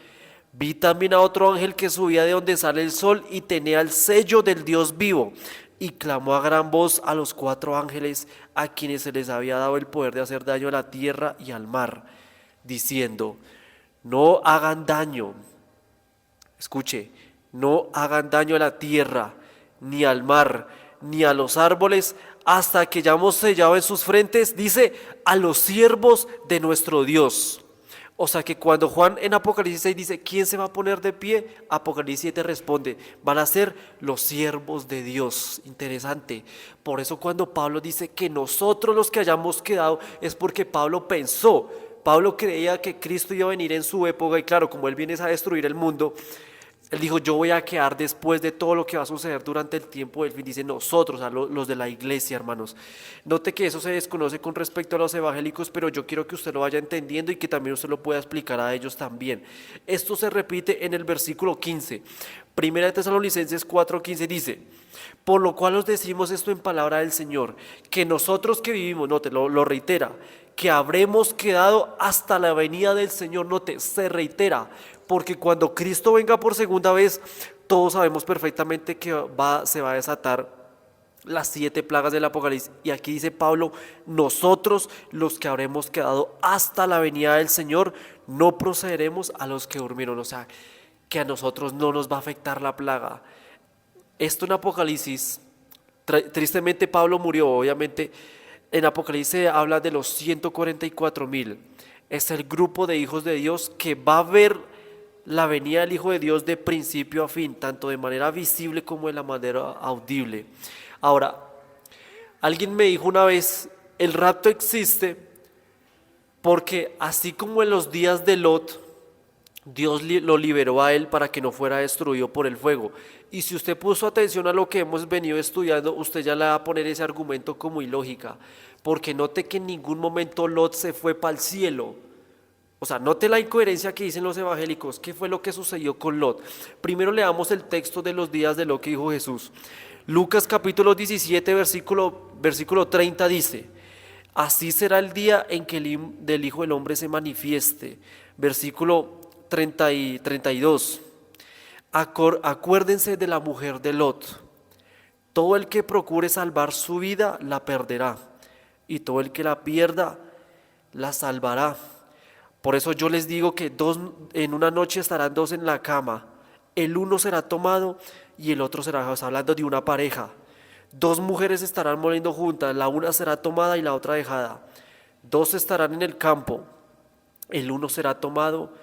Vi también a otro ángel que subía de donde sale el sol y tenía el sello del Dios vivo y clamó a gran voz a los 4 ángeles a quienes se les había dado el poder de hacer daño a la tierra y al mar, diciendo, no hagan daño, escuche, no hagan daño a la tierra, ni al mar, ni a los árboles, hasta que hayamos sellado en sus frentes, dice, a los siervos de nuestro Dios. O sea que cuando Juan en Apocalipsis 6 dice, ¿quién se va a poner de pie? Apocalipsis 7 responde, van a ser los siervos de Dios. Interesante. Por eso cuando Pablo dice que nosotros los que hayamos quedado, es porque Pablo creía que Cristo iba a venir en su época y claro, como él viene a destruir el mundo, él dijo, yo voy a quedar después de todo lo que va a suceder durante el tiempo del fin. Dice nosotros, los de la iglesia, hermanos. Note que eso se desconoce con respecto a los evangélicos, pero yo quiero que usted lo vaya entendiendo y que también usted lo pueda explicar a ellos también. Esto se repite en el versículo 15. Primera de Tesalonicenses 4:15 dice, por lo cual os decimos esto en palabra del Señor, que nosotros que vivimos, note, lo reitera, que habremos quedado hasta la venida del Señor, note, se reitera, porque cuando Cristo venga por segunda vez, todos sabemos perfectamente que se va a desatar las 7 plagas del Apocalipsis. Y aquí dice Pablo, nosotros los que habremos quedado hasta la venida del Señor, no procederemos a los que durmieron. O sea, que a nosotros no nos va a afectar la plaga. Esto en Apocalipsis, tristemente Pablo murió, obviamente. En Apocalipsis habla de los 144,000. Es el grupo de hijos de Dios que va a ver la venida del Hijo de Dios de principio a fin, tanto de manera visible como de la manera audible. Ahora, alguien me dijo una vez, el rapto existe porque así como en los días de Lot, Dios lo liberó a él para que no fuera destruido por el fuego. Y si usted puso atención a lo que hemos venido estudiando, usted ya le va a poner ese argumento como ilógica, porque note que en ningún momento Lot se fue para el cielo. O sea, note la incoherencia que dicen los evangélicos. ¿Qué fue lo que sucedió con Lot? Primero leamos el texto de los días de Lot que dijo Jesús. Lucas capítulo 17, versículo 30 dice: así será el día en que del Hijo del Hombre se manifieste. Versículo 32. Acuérdense de la mujer de Lot. Todo el que procure salvar su vida la perderá, y todo el que la pierda la salvará. Por eso yo les digo que en una noche estarán 2 en la cama, el uno será tomado y el otro será dejado. Está hablando de una pareja. 2 mujeres estarán moliendo juntas, la una será tomada y la otra dejada. 2 estarán en el campo, el uno será tomado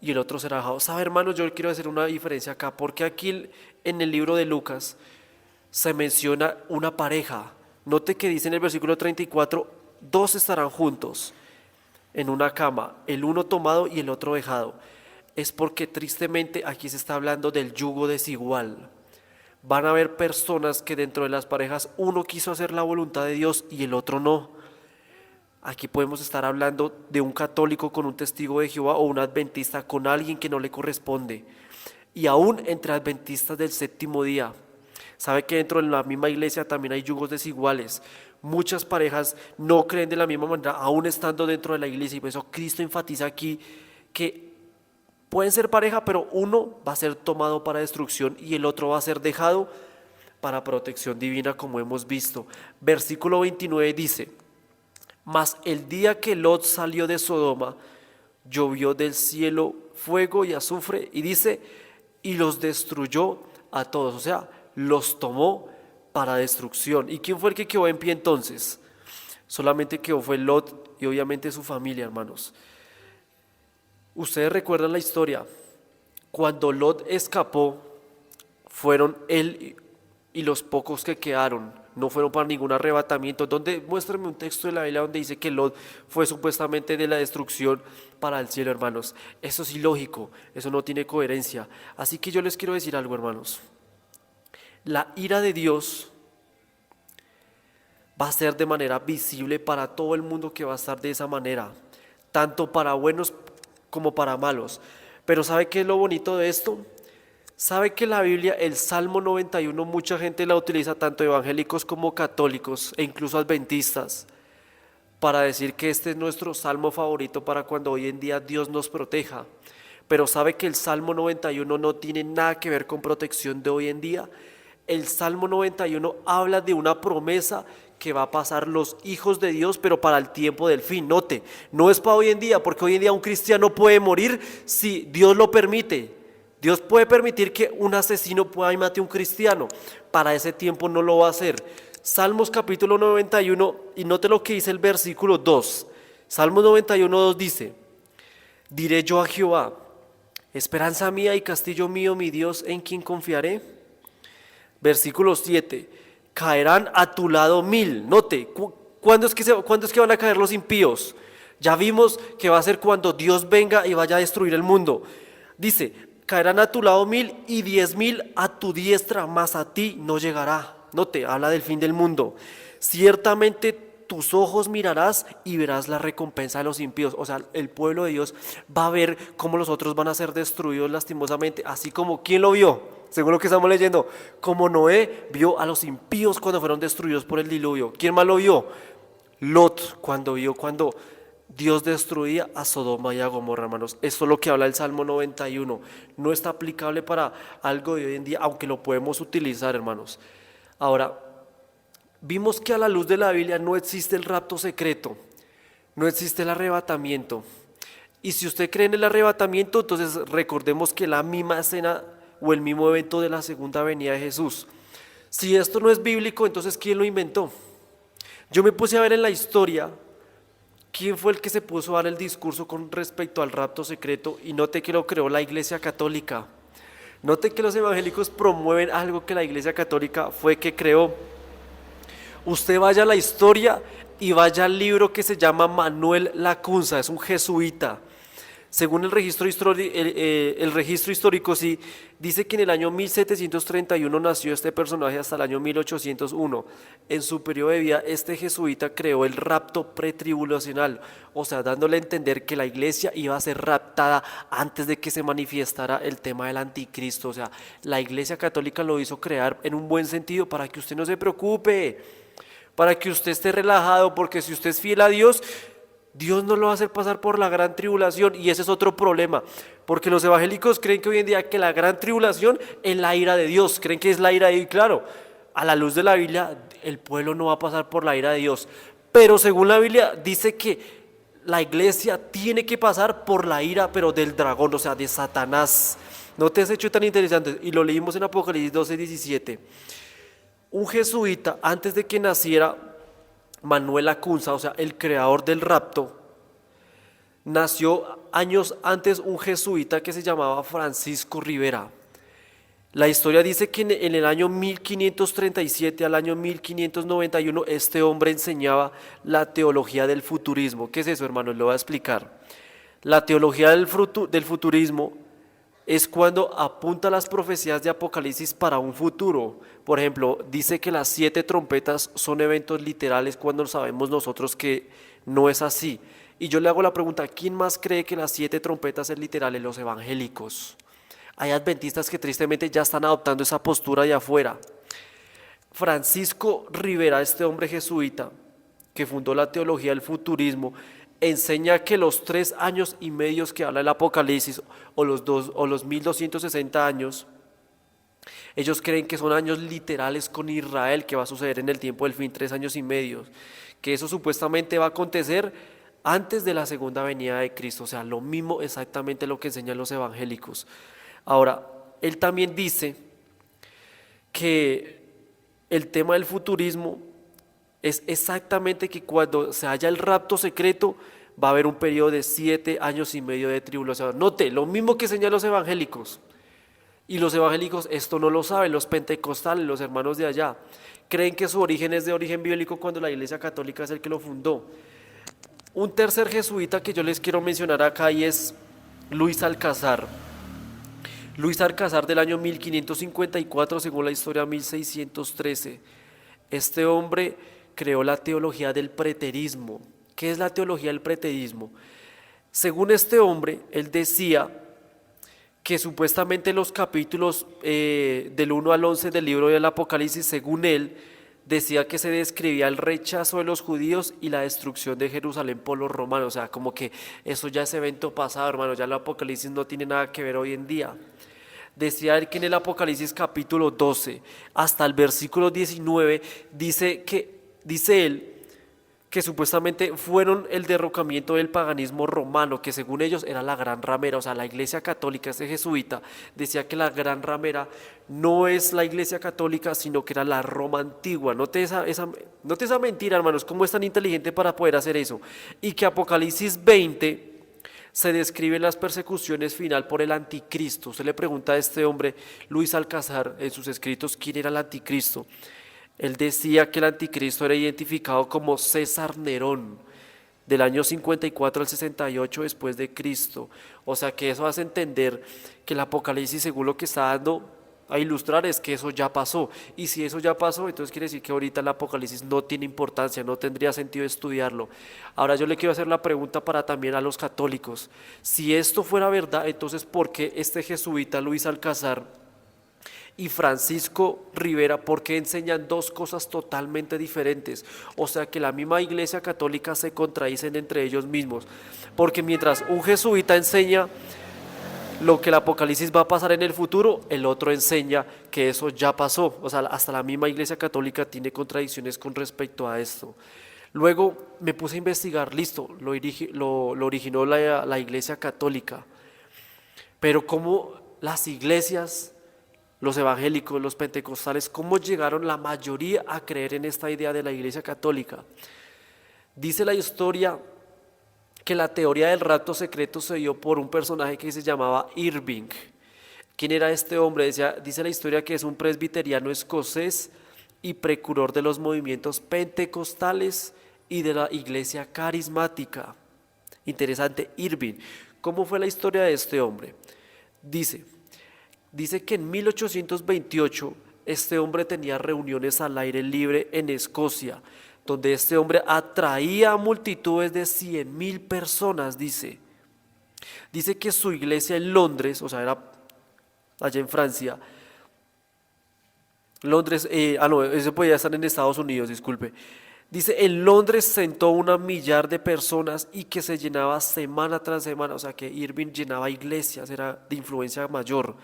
y el otro será dejado. ¿Sabe, hermanos? Yo quiero hacer una diferencia acá, porque aquí en el libro de Lucas se menciona una pareja. Note que dice en el versículo 34, 2 estarán juntos en una cama, el uno tomado y el otro dejado. Es porque tristemente aquí se está hablando del yugo desigual. Van a haber personas que dentro de las parejas uno quiso hacer la voluntad de Dios y el otro no. Aquí podemos estar hablando de un católico con un testigo de Jehová o un adventista con alguien que no le corresponde. Y aún entre adventistas del séptimo día. Sabe que dentro de la misma iglesia también hay yugos desiguales. Muchas parejas no creen de la misma manera, aún estando dentro de la iglesia. Y por eso Cristo enfatiza aquí que pueden ser pareja, pero uno va a ser tomado para destrucción y el otro va a ser dejado para protección divina, como hemos visto. Versículo 29 dice: mas el día que Lot salió de Sodoma, llovió del cielo fuego y azufre, y dice, y los destruyó a todos. O sea, los tomó para destrucción. ¿Y quién fue el que quedó en pie entonces? Solamente quedó fue Lot y obviamente su familia, hermanos. Ustedes recuerdan la historia. Cuando Lot escapó, fueron él y los pocos que quedaron. No fueron para ningún arrebatamiento. Muéstrame un texto de la Biblia donde dice que Lot fue supuestamente de la destrucción para el cielo, hermanos. Eso es ilógico, eso no tiene coherencia. Así que yo les quiero decir algo, hermanos. La ira de Dios va a ser de manera visible para todo el mundo, que va a estar de esa manera, tanto para buenos como para malos. Pero ¿sabe qué es lo bonito de esto? ¿Sabe que la Biblia, el Salmo 91, mucha gente la utiliza, tanto evangélicos como católicos e incluso adventistas, para decir que este es nuestro salmo favorito para cuando hoy en día Dios nos proteja? Pero ¿sabe que el Salmo 91 no tiene nada que ver con protección de hoy en día? El Salmo 91 habla de una promesa que va a pasar los hijos de Dios, pero para el tiempo del fin. Note, no es para hoy en día, porque hoy en día un cristiano puede morir si Dios lo permite. Dios puede permitir que un asesino pueda y mate a un cristiano. Para ese tiempo no lo va a hacer. Salmos capítulo 91, y note lo que dice el versículo 2. Salmos 91, 2 dice: diré yo a Jehová, esperanza mía y castillo mío, mi Dios, en quien confiaré. Versículo 7, caerán a tu lado 1000. Note, ¿cuándo es que van a caer los impíos? Ya vimos que va a ser cuando Dios venga y vaya a destruir el mundo. Dice, caerán a tu lado 1000 y 10,000 a tu diestra, mas a ti no llegará. Note, habla del fin del mundo. Ciertamente tus ojos mirarás y verás la recompensa de los impíos. O sea, el pueblo de Dios va a ver cómo los otros van a ser destruidos lastimosamente, así como ¿quién lo vio? Según lo que estamos leyendo, como Noé vio a los impíos cuando fueron destruidos por el diluvio. ¿Quién más lo vio? Lot, cuando Dios destruía a Sodoma y a Gomorra, hermanos. Esto es lo que habla el Salmo 91. No está aplicable para algo de hoy en día, aunque lo podemos utilizar, hermanos. Ahora, vimos que a la luz de la Biblia no existe el rapto secreto, no existe el arrebatamiento. Y si usted cree en el arrebatamiento, entonces recordemos que la misma escena o el mismo evento de la segunda venida de Jesús. Si esto no es bíblico, entonces ¿quién lo inventó? Yo me puse a ver en la historia quién fue el que se puso a dar el discurso con respecto al rapto secreto, y note que lo creó la Iglesia Católica. Note que los evangélicos promueven algo que la Iglesia Católica fue que creó. Usted vaya a la historia y vaya al libro que se llama Manuel Lacunza, es un jesuita. Según el registro histórico, sí, dice que en el año 1731 nació este personaje hasta el año 1801. En su periodo de vida, este jesuita creó el rapto pretribulacional, o sea, dándole a entender que la iglesia iba a ser raptada antes de que se manifestara el tema del anticristo. O sea, la Iglesia Católica lo hizo crear en un buen sentido para que usted no se preocupe, para que usted esté relajado, porque si usted es fiel a Dios, Dios no lo va a hacer pasar por la gran tribulación, y ese es otro problema, porque los evangélicos creen que hoy en día que la gran tribulación es la ira de Dios, creen que es la ira de Dios, y claro, a la luz de la Biblia, el pueblo no va a pasar por la ira de Dios, pero según la Biblia dice que la iglesia tiene que pasar por la ira, pero del dragón, o sea, de Satanás. No te has hecho tan interesante, y lo leímos en Apocalipsis 12:17. Un jesuita, antes de que naciera Manuel Lacunza, o sea, el creador del rapto, nació años antes un jesuita que se llamaba Francisco Rivera. La historia dice que en el año 1537 al año 1591 este hombre enseñaba la teología del futurismo. ¿Qué es eso, hermanos? Lo voy a explicar. La teología del futurismo es cuando apunta las profecías de Apocalipsis para un futuro. Por ejemplo, dice que las 7 trompetas son eventos literales cuando sabemos nosotros que no es así. Y yo le hago la pregunta, ¿quién más cree que las 7 trompetas es literales? Los evangélicos. Hay adventistas que tristemente ya están adoptando esa postura de afuera. Francisco Rivera, este hombre jesuita que fundó la teología del futurismo, enseña que los 3 años y medios que habla el Apocalipsis, o los 1260 años, ellos creen que son años literales con Israel, que va a suceder en el tiempo del fin, 3 años y medio, que eso supuestamente va a acontecer antes de la segunda venida de Cristo, o sea, lo mismo exactamente lo que enseñan los evangélicos. Ahora, él también dice que el tema del futurismo es exactamente que cuando se haya el rapto secreto va a haber un periodo de 7 años y medio de tribulación. Note, lo mismo que señalan los evangélicos. Y los evangélicos esto no lo saben, los pentecostales, los hermanos de allá, creen que su origen es de origen bíblico cuando la Iglesia Católica es el que lo fundó. Un tercer jesuita que yo les quiero mencionar acá y es Luis Alcázar. Luis Alcázar del año 1554, según la historia 1613. Este hombre creó la teología del preterismo. ¿Qué es la teología del preterismo? Según este hombre, él decía que supuestamente los capítulos del 1 al 11 del libro del Apocalipsis, según él, decía que se describía el rechazo de los judíos y la destrucción de Jerusalén por los romanos. O sea, como que eso ya es evento pasado, hermano, ya el Apocalipsis no tiene nada que ver hoy en día. Decía él que en el Apocalipsis capítulo 12 hasta el versículo 19 dice él que supuestamente fueron el derrocamiento del paganismo romano, que según ellos era la gran ramera. O sea, la Iglesia Católica, este jesuita, decía que la gran ramera no es la Iglesia Católica, sino que era la Roma antigua. Note esa mentira, hermanos, cómo es tan inteligente para poder hacer eso. Y que Apocalipsis 20 se describen las persecuciones final por el anticristo. Usted le pregunta a este hombre, Luis Alcázar, en sus escritos, ¿quién era el anticristo? Él decía que el anticristo era identificado como César Nerón, del año 54 al 68 después de Cristo. O sea que eso hace entender que el Apocalipsis, según lo que está dando a ilustrar, es que eso ya pasó. Y si eso ya pasó, entonces quiere decir que ahorita el Apocalipsis no tiene importancia, no tendría sentido estudiarlo. Ahora yo le quiero hacer la pregunta para también a los católicos. Si esto fuera verdad, entonces ¿por qué este jesuita Luis Alcázar y Francisco Rivera, porque enseñan dos cosas totalmente diferentes. O sea que la misma Iglesia Católica se contradicen entre ellos mismos. Porque mientras un jesuita enseña lo que el Apocalipsis va a pasar en el futuro, el otro enseña que eso ya pasó. O sea, hasta la misma Iglesia Católica tiene contradicciones con respecto a esto. Luego me puse a investigar, listo, lo originó la Iglesia Católica, pero cómo las iglesias, los evangélicos, los pentecostales, cómo llegaron la mayoría a creer en esta idea de la Iglesia Católica. Dice la historia que la teoría del rapto secreto se dio por un personaje que se llamaba Irving. ¿Quién era este hombre? Dice la historia que es un presbiteriano escocés y precursor de los movimientos pentecostales y de la iglesia carismática. Interesante, Irving. ¿Cómo fue la historia de este hombre? Dice que en 1828 este hombre tenía reuniones al aire libre en Escocia, donde este hombre atraía a multitudes de 100,000 personas, dice. Dice que su iglesia en Londres, o sea, era allá en Francia, Londres, no, eso podía estar en Estados Unidos, disculpe. Dice, en Londres sentó 1,000,000 de personas y que se llenaba semana tras semana, o sea que Irving llenaba iglesias, era de influencia mayor.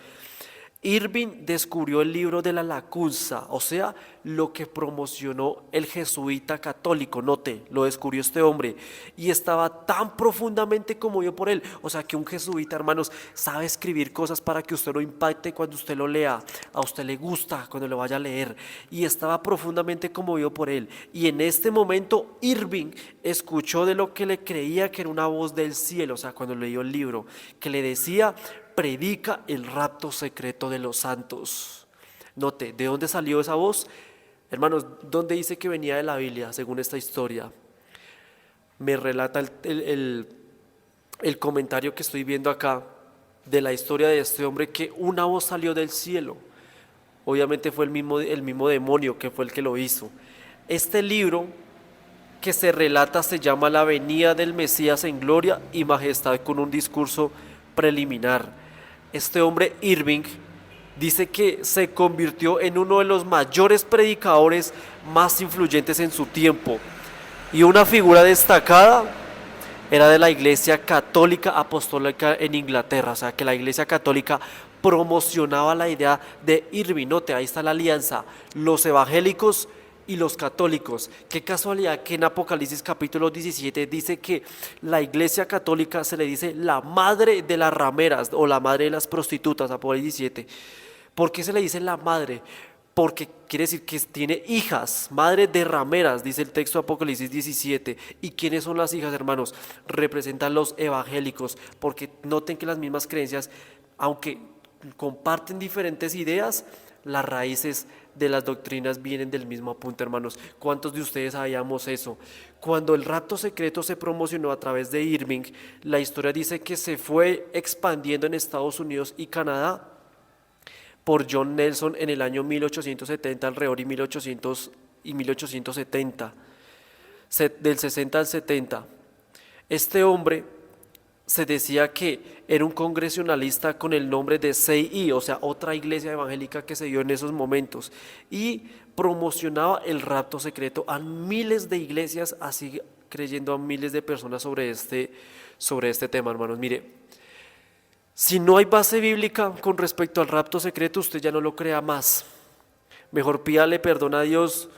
Irving descubrió el libro de la Lacunza, o sea, lo que promocionó el jesuita católico, note, lo descubrió este hombre, y estaba tan profundamente conmovido por él, o sea que un jesuita, hermanos, sabe escribir cosas para que usted lo impacte cuando usted lo lea, a usted le gusta cuando lo vaya a leer, y estaba profundamente conmovido por él, y en este momento Irving escuchó de lo que le creía que era una voz del cielo, o sea, cuando leyó el libro, que le decía: predica el rapto secreto de los santos. Note, ¿de dónde salió esa voz? Hermanos, ¿dónde dice que venía de la Biblia, según esta historia? Me relata el comentario que estoy viendo acá de la historia de este hombre, que una voz salió del cielo. Obviamente fue el mismo demonio que fue el que lo hizo. Este libro que se relata se llama La venida del Mesías en gloria y majestad, con un discurso preliminar. Este hombre Irving dice que se convirtió en uno de los mayores predicadores más influyentes en su tiempo, y una figura destacada era de la Iglesia Católica Apostólica en Inglaterra. O sea que la Iglesia Católica promocionaba la idea de Irving. Note, ahí está la alianza, los evangélicos y los católicos. Qué casualidad que en Apocalipsis capítulo 17 dice que la Iglesia Católica se le dice la madre de las rameras o la madre de las prostitutas, Apocalipsis 17. ¿Por qué se le dice la madre? Porque quiere decir que tiene hijas, madre de rameras, dice el texto de Apocalipsis 17. ¿Y quiénes son las hijas, hermanos? Representan los evangélicos, porque noten que las mismas creencias, aunque comparten diferentes ideas, las raíces de las doctrinas vienen del mismo punto, hermanos. ¿Cuántos de ustedes sabíamos eso? Cuando el rapto secreto se promocionó a través de Irving, la historia dice que se fue expandiendo en Estados Unidos y Canadá por John Nelson en el año 1870 alrededor y 1870, del 60 al 70. Este hombre se decía que era un congresionalista con el nombre de CI, o sea, otra iglesia evangélica que se dio en esos momentos, y promocionaba el rapto secreto a miles de iglesias, así creyendo a miles de personas sobre este tema, hermanos. Mire, si no hay base bíblica con respecto al rapto secreto, usted ya no lo crea más. Mejor pídale perdón a Dios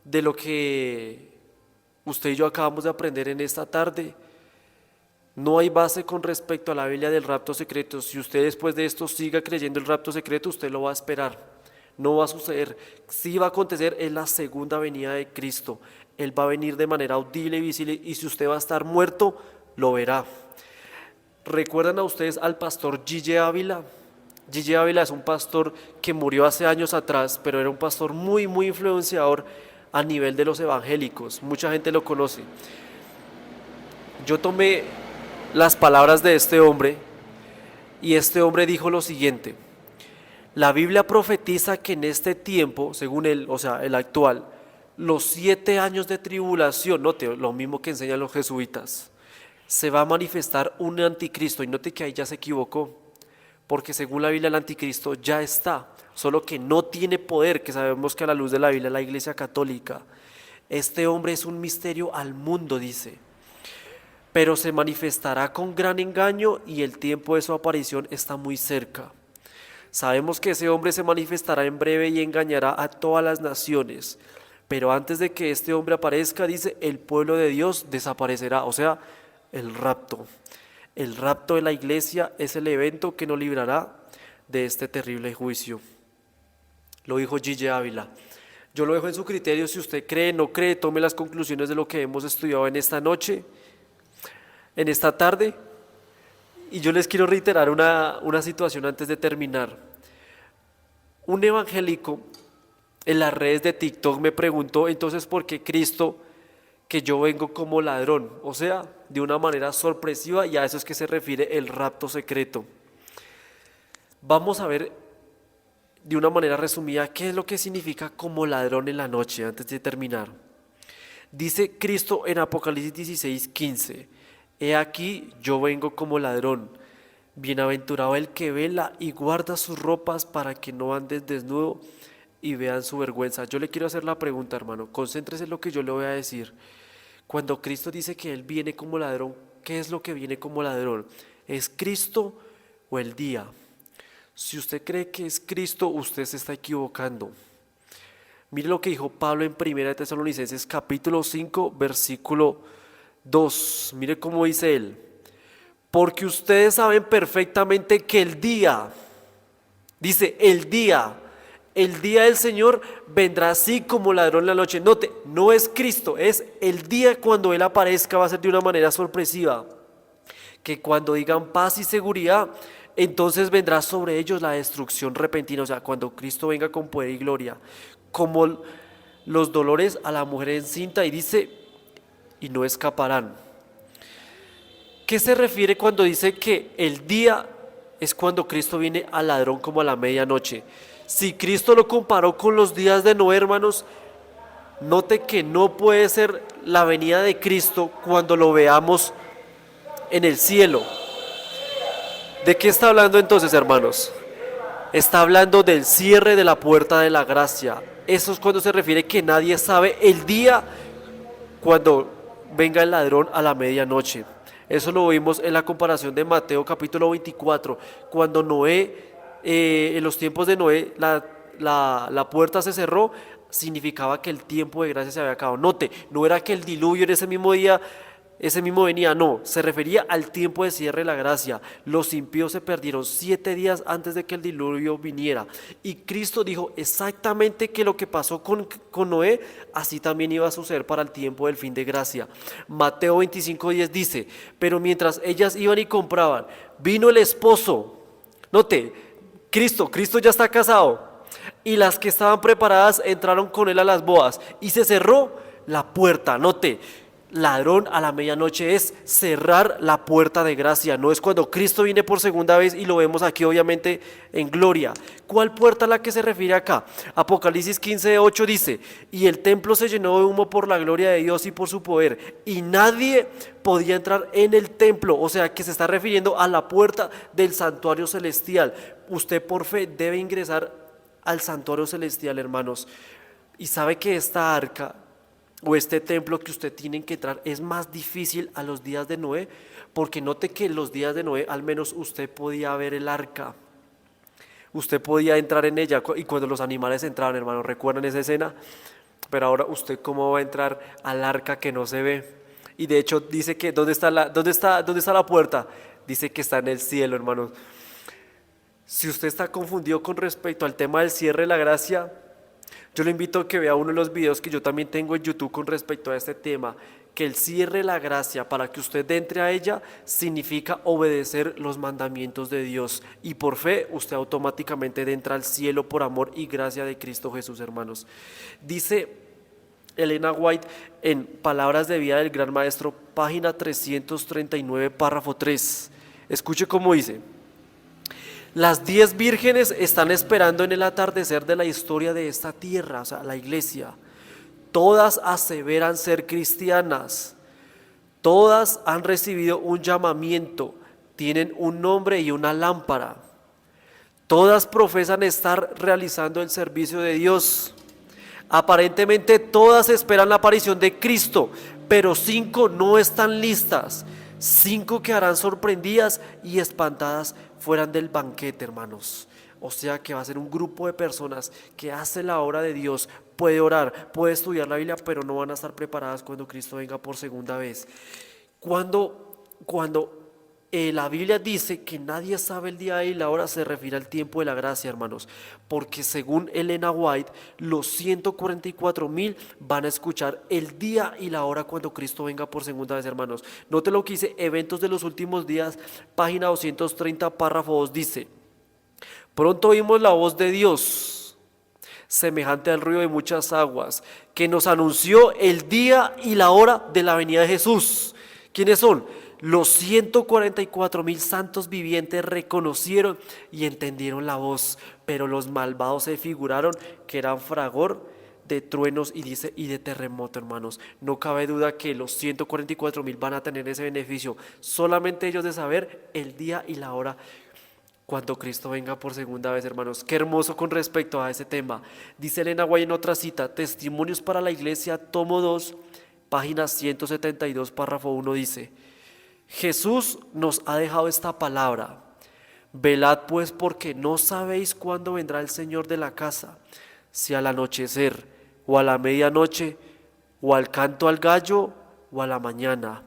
de lo que usted y yo acabamos de aprender en esta tarde. No hay base con respecto a la Biblia del rapto secreto. Si usted después de esto siga creyendo el rapto secreto, usted lo va a esperar. No va a suceder. Sí va a acontecer en la segunda venida de Cristo. Él va a venir de manera audible y visible, y si usted va a estar muerto, lo verá. ¿Recuerdan a ustedes al pastor Gigi Ávila? Gigi Ávila es un pastor que murió hace años atrás, pero era un pastor muy, muy influenciador a nivel de los evangélicos. Mucha gente lo conoce. Yo tomé las palabras de este hombre, y este hombre dijo lo siguiente: la Biblia profetiza que en este tiempo, según él, o sea, el actual, los 7 años de tribulación, note, lo mismo que enseñan los jesuitas, se va a manifestar un anticristo. Y note que ahí ya se equivocó, porque según la Biblia el anticristo ya está. solo que no tiene poder, que sabemos que a la luz de la Biblia es la Iglesia Católica. Este hombre es un misterio al mundo, dice, pero se manifestará con gran engaño y el tiempo de su aparición está muy cerca. Sabemos que ese hombre se manifestará en breve y engañará a todas las naciones, pero antes de que este hombre aparezca, dice, el pueblo de Dios desaparecerá, o sea, el rapto. El rapto de la iglesia es el evento que nos librará de este terrible juicio. Lo dijo Gigi Ávila. Yo lo dejo en su criterio, si usted cree, no cree, tome las conclusiones de lo que hemos estudiado en esta noche, en esta tarde. Y yo les quiero reiterar una situación antes de terminar. Un evangélico en las redes de TikTok me preguntó entonces por qué Cristo, que yo vengo como ladrón, o sea, de una manera sorpresiva, y a eso es que se refiere el rapto secreto. Vamos a ver de una manera resumida qué es lo que significa como ladrón en la noche antes de terminar. Dice Cristo en Apocalipsis 16:15, he aquí yo vengo como ladrón, bienaventurado el que vela y guarda sus ropas para que no anden desnudo y vean su vergüenza. Yo le quiero hacer la pregunta, hermano, concéntrese en lo que yo le voy a decir. Cuando Cristo dice que Él viene como ladrón, ¿qué es lo que viene como ladrón? ¿Es Cristo o el día? Si usted cree que es Cristo, usted se está equivocando. Mire lo que dijo Pablo en 1 Tesalonicenses capítulo 5, versículo 2. Mire cómo dice él. Porque ustedes saben perfectamente que el día, dice el día del Señor vendrá así como ladrón en la noche. Note, no es Cristo, es el día cuando Él aparezca, va a ser de una manera sorpresiva. Que cuando digan paz y seguridad, entonces vendrá sobre ellos la destrucción repentina, o sea, cuando Cristo venga con poder y gloria, como los dolores a la mujer encinta, y dice, y no escaparán. ¿Qué se refiere cuando dice que el día es cuando Cristo viene al ladrón como a la medianoche? Si Cristo lo comparó con los días de Noé, hermanos, note que no puede ser la venida de Cristo cuando lo veamos en el cielo. ¿De qué está hablando entonces, hermanos? Está hablando del cierre de la puerta de la gracia. Eso es cuando se refiere que nadie sabe el día cuando venga el ladrón a la medianoche. Eso lo vimos en la comparación de Mateo capítulo 24, cuando Noé, en los tiempos de Noé, la puerta se cerró, significaba que el tiempo de gracia se había acabado. Note, no era que el diluvio en ese mismo día, ese mismo venía, no, se refería al tiempo de cierre de la gracia. Los impíos se perdieron 7 días antes de que el diluvio viniera. Y Cristo dijo exactamente que lo que pasó con Noé, así también iba a suceder para el tiempo del fin de gracia. Mateo 25:10 dice, pero mientras ellas iban y compraban, vino el esposo. Note, Cristo ya está casado. Y las que estaban preparadas entraron con él a las bodas y se cerró la puerta. Note, ladrón a la medianoche es cerrar la puerta de gracia, no es cuando Cristo viene por segunda vez y lo vemos aquí obviamente en gloria. ¿Cuál puerta a la que se refiere acá? Apocalipsis 15:8 dice, y el templo se llenó de humo por la gloria de Dios y por su poder, y nadie podía entrar en el templo, o sea que se está refiriendo a la puerta del santuario celestial. Usted por fe debe ingresar al santuario celestial, hermanos, y sabe que esta arca o este templo que usted tiene que entrar es más difícil a los días de Noé, porque note que en los días de Noé al menos usted podía ver el arca, usted podía entrar en ella, y cuando los animales entraban, hermanos, ¿recuerdan esa escena? Pero ahora usted cómo va a entrar al arca que no se ve. Y de hecho dice que ¿dónde está la puerta? Dice que está en el cielo, hermanos. Si usted está confundido con respecto al tema del cierre de la gracia, yo le invito a que vea uno de los videos que yo también tengo en YouTube con respecto a este tema, que el cierre de la gracia, para que usted entre a ella, significa obedecer los mandamientos de Dios, y por fe usted automáticamente entra al cielo por amor y gracia de Cristo Jesús, hermanos. Dice Elena White en Palabras de Vida del Gran Maestro, página 339, párrafo 3. Escuche cómo dice. Las 10 vírgenes están esperando en el atardecer de la historia de esta tierra, o sea, la iglesia. Todas aseveran ser cristianas. Todas han recibido un llamamiento, tienen un nombre y una lámpara. Todas profesan estar realizando el servicio de Dios. Aparentemente todas esperan la aparición de Cristo, pero 5 no están listas. 5 quedarán sorprendidas y espantadas fuera del banquete, hermanos. O sea que va a ser un grupo de personas que hace la obra de Dios, puede orar, puede estudiar la Biblia, pero no van a estar preparadas cuando Cristo venga por segunda vez. Cuando la Biblia dice que nadie sabe el día y la hora, se refiere al tiempo de la gracia, hermanos, porque según Elena White, los 144,000 van a escuchar el día y la hora cuando Cristo venga por segunda vez, hermanos. Note lo que dice Eventos de los Últimos Días, página 230, párrafo 2, dice: pronto oímos la voz de Dios, semejante al ruido de muchas aguas, que nos anunció el día y la hora de la venida de Jesús. ¿Quiénes son? Los 144,000 santos vivientes reconocieron y entendieron la voz, pero los malvados se figuraron que eran fragor de truenos y de terremoto, hermanos. No cabe duda que los 144,000 van a tener ese beneficio, solamente ellos de saber el día y la hora cuando Cristo venga por segunda vez, hermanos. Qué hermoso con respecto a ese tema. Dice Elena White en otra cita, Testimonios para la Iglesia, tomo 2, página 172, párrafo 1, dice: Jesús nos ha dejado esta palabra: velad pues, porque no sabéis cuándo vendrá el Señor de la casa, si al anochecer, o a la medianoche, o al canto al gallo, o a la mañana,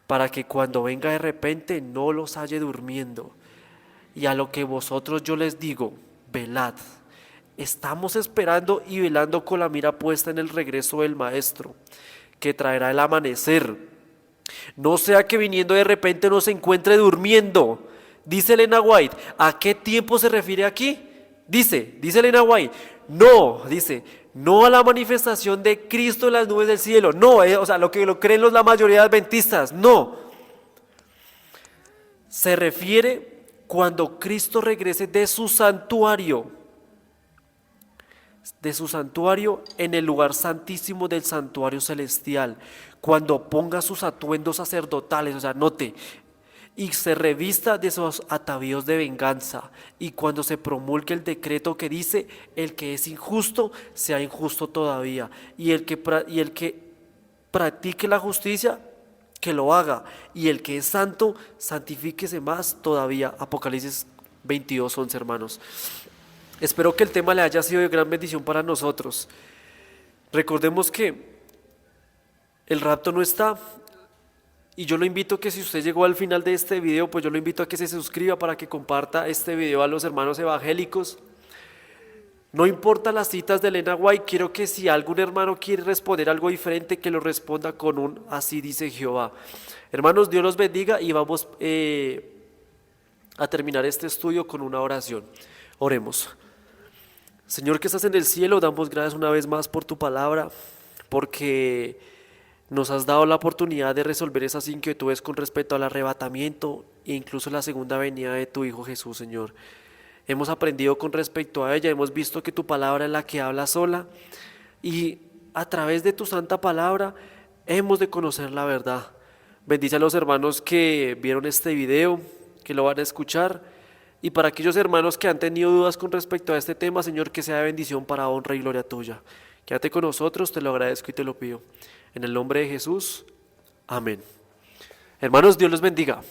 para que cuando venga de repente no los halle durmiendo. Y a lo que vosotros yo les digo, velad. Estamos esperando y velando con la mira puesta en el regreso del Maestro, que traerá el amanecer. No sea que viniendo de repente nos encuentre durmiendo. Dice Elena White, ¿a qué tiempo se refiere aquí? Dice Elena White, no a la manifestación de Cristo en las nubes del cielo, no, o sea, lo que lo creen la mayoría de adventistas, no. Se refiere cuando Cristo regrese de su santuario en el lugar santísimo del santuario celestial, cuando ponga sus atuendos sacerdotales, o sea, note, y se revista de sus atavíos de venganza, y cuando se promulgue el decreto que dice: el que es injusto sea injusto todavía, y el que practique la justicia, que lo haga, y el que es santo, santifíquese más todavía. Apocalipsis 22:11, hermanos. Espero que el tema le haya sido de gran bendición para nosotros. Recordemos que el rapto no está, y yo lo invito a que, si usted llegó al final de este video, pues yo lo invito a que se suscriba para que comparta este video a los hermanos evangélicos. No importa las citas de Elena White, quiero que si algún hermano quiere responder algo diferente, que lo responda con un así dice Jehová. Hermanos, Dios los bendiga, y vamos a terminar este estudio con una oración. Oremos. Señor que estás en el cielo, damos gracias una vez más por tu palabra, porque nos has dado la oportunidad de resolver esas inquietudes con respecto al arrebatamiento e incluso la segunda venida de tu Hijo Jesús, Señor. Hemos aprendido con respecto a ella, hemos visto que tu palabra es la que habla sola, y a través de tu santa palabra hemos de conocer la verdad. Bendice a los hermanos que vieron este video, que lo van a escuchar, y para aquellos hermanos que han tenido dudas con respecto a este tema, Señor, que sea de bendición para honra y gloria tuya. Quédate con nosotros, te lo agradezco y te lo pido. En el nombre de Jesús, amén. Hermanos, Dios los bendiga.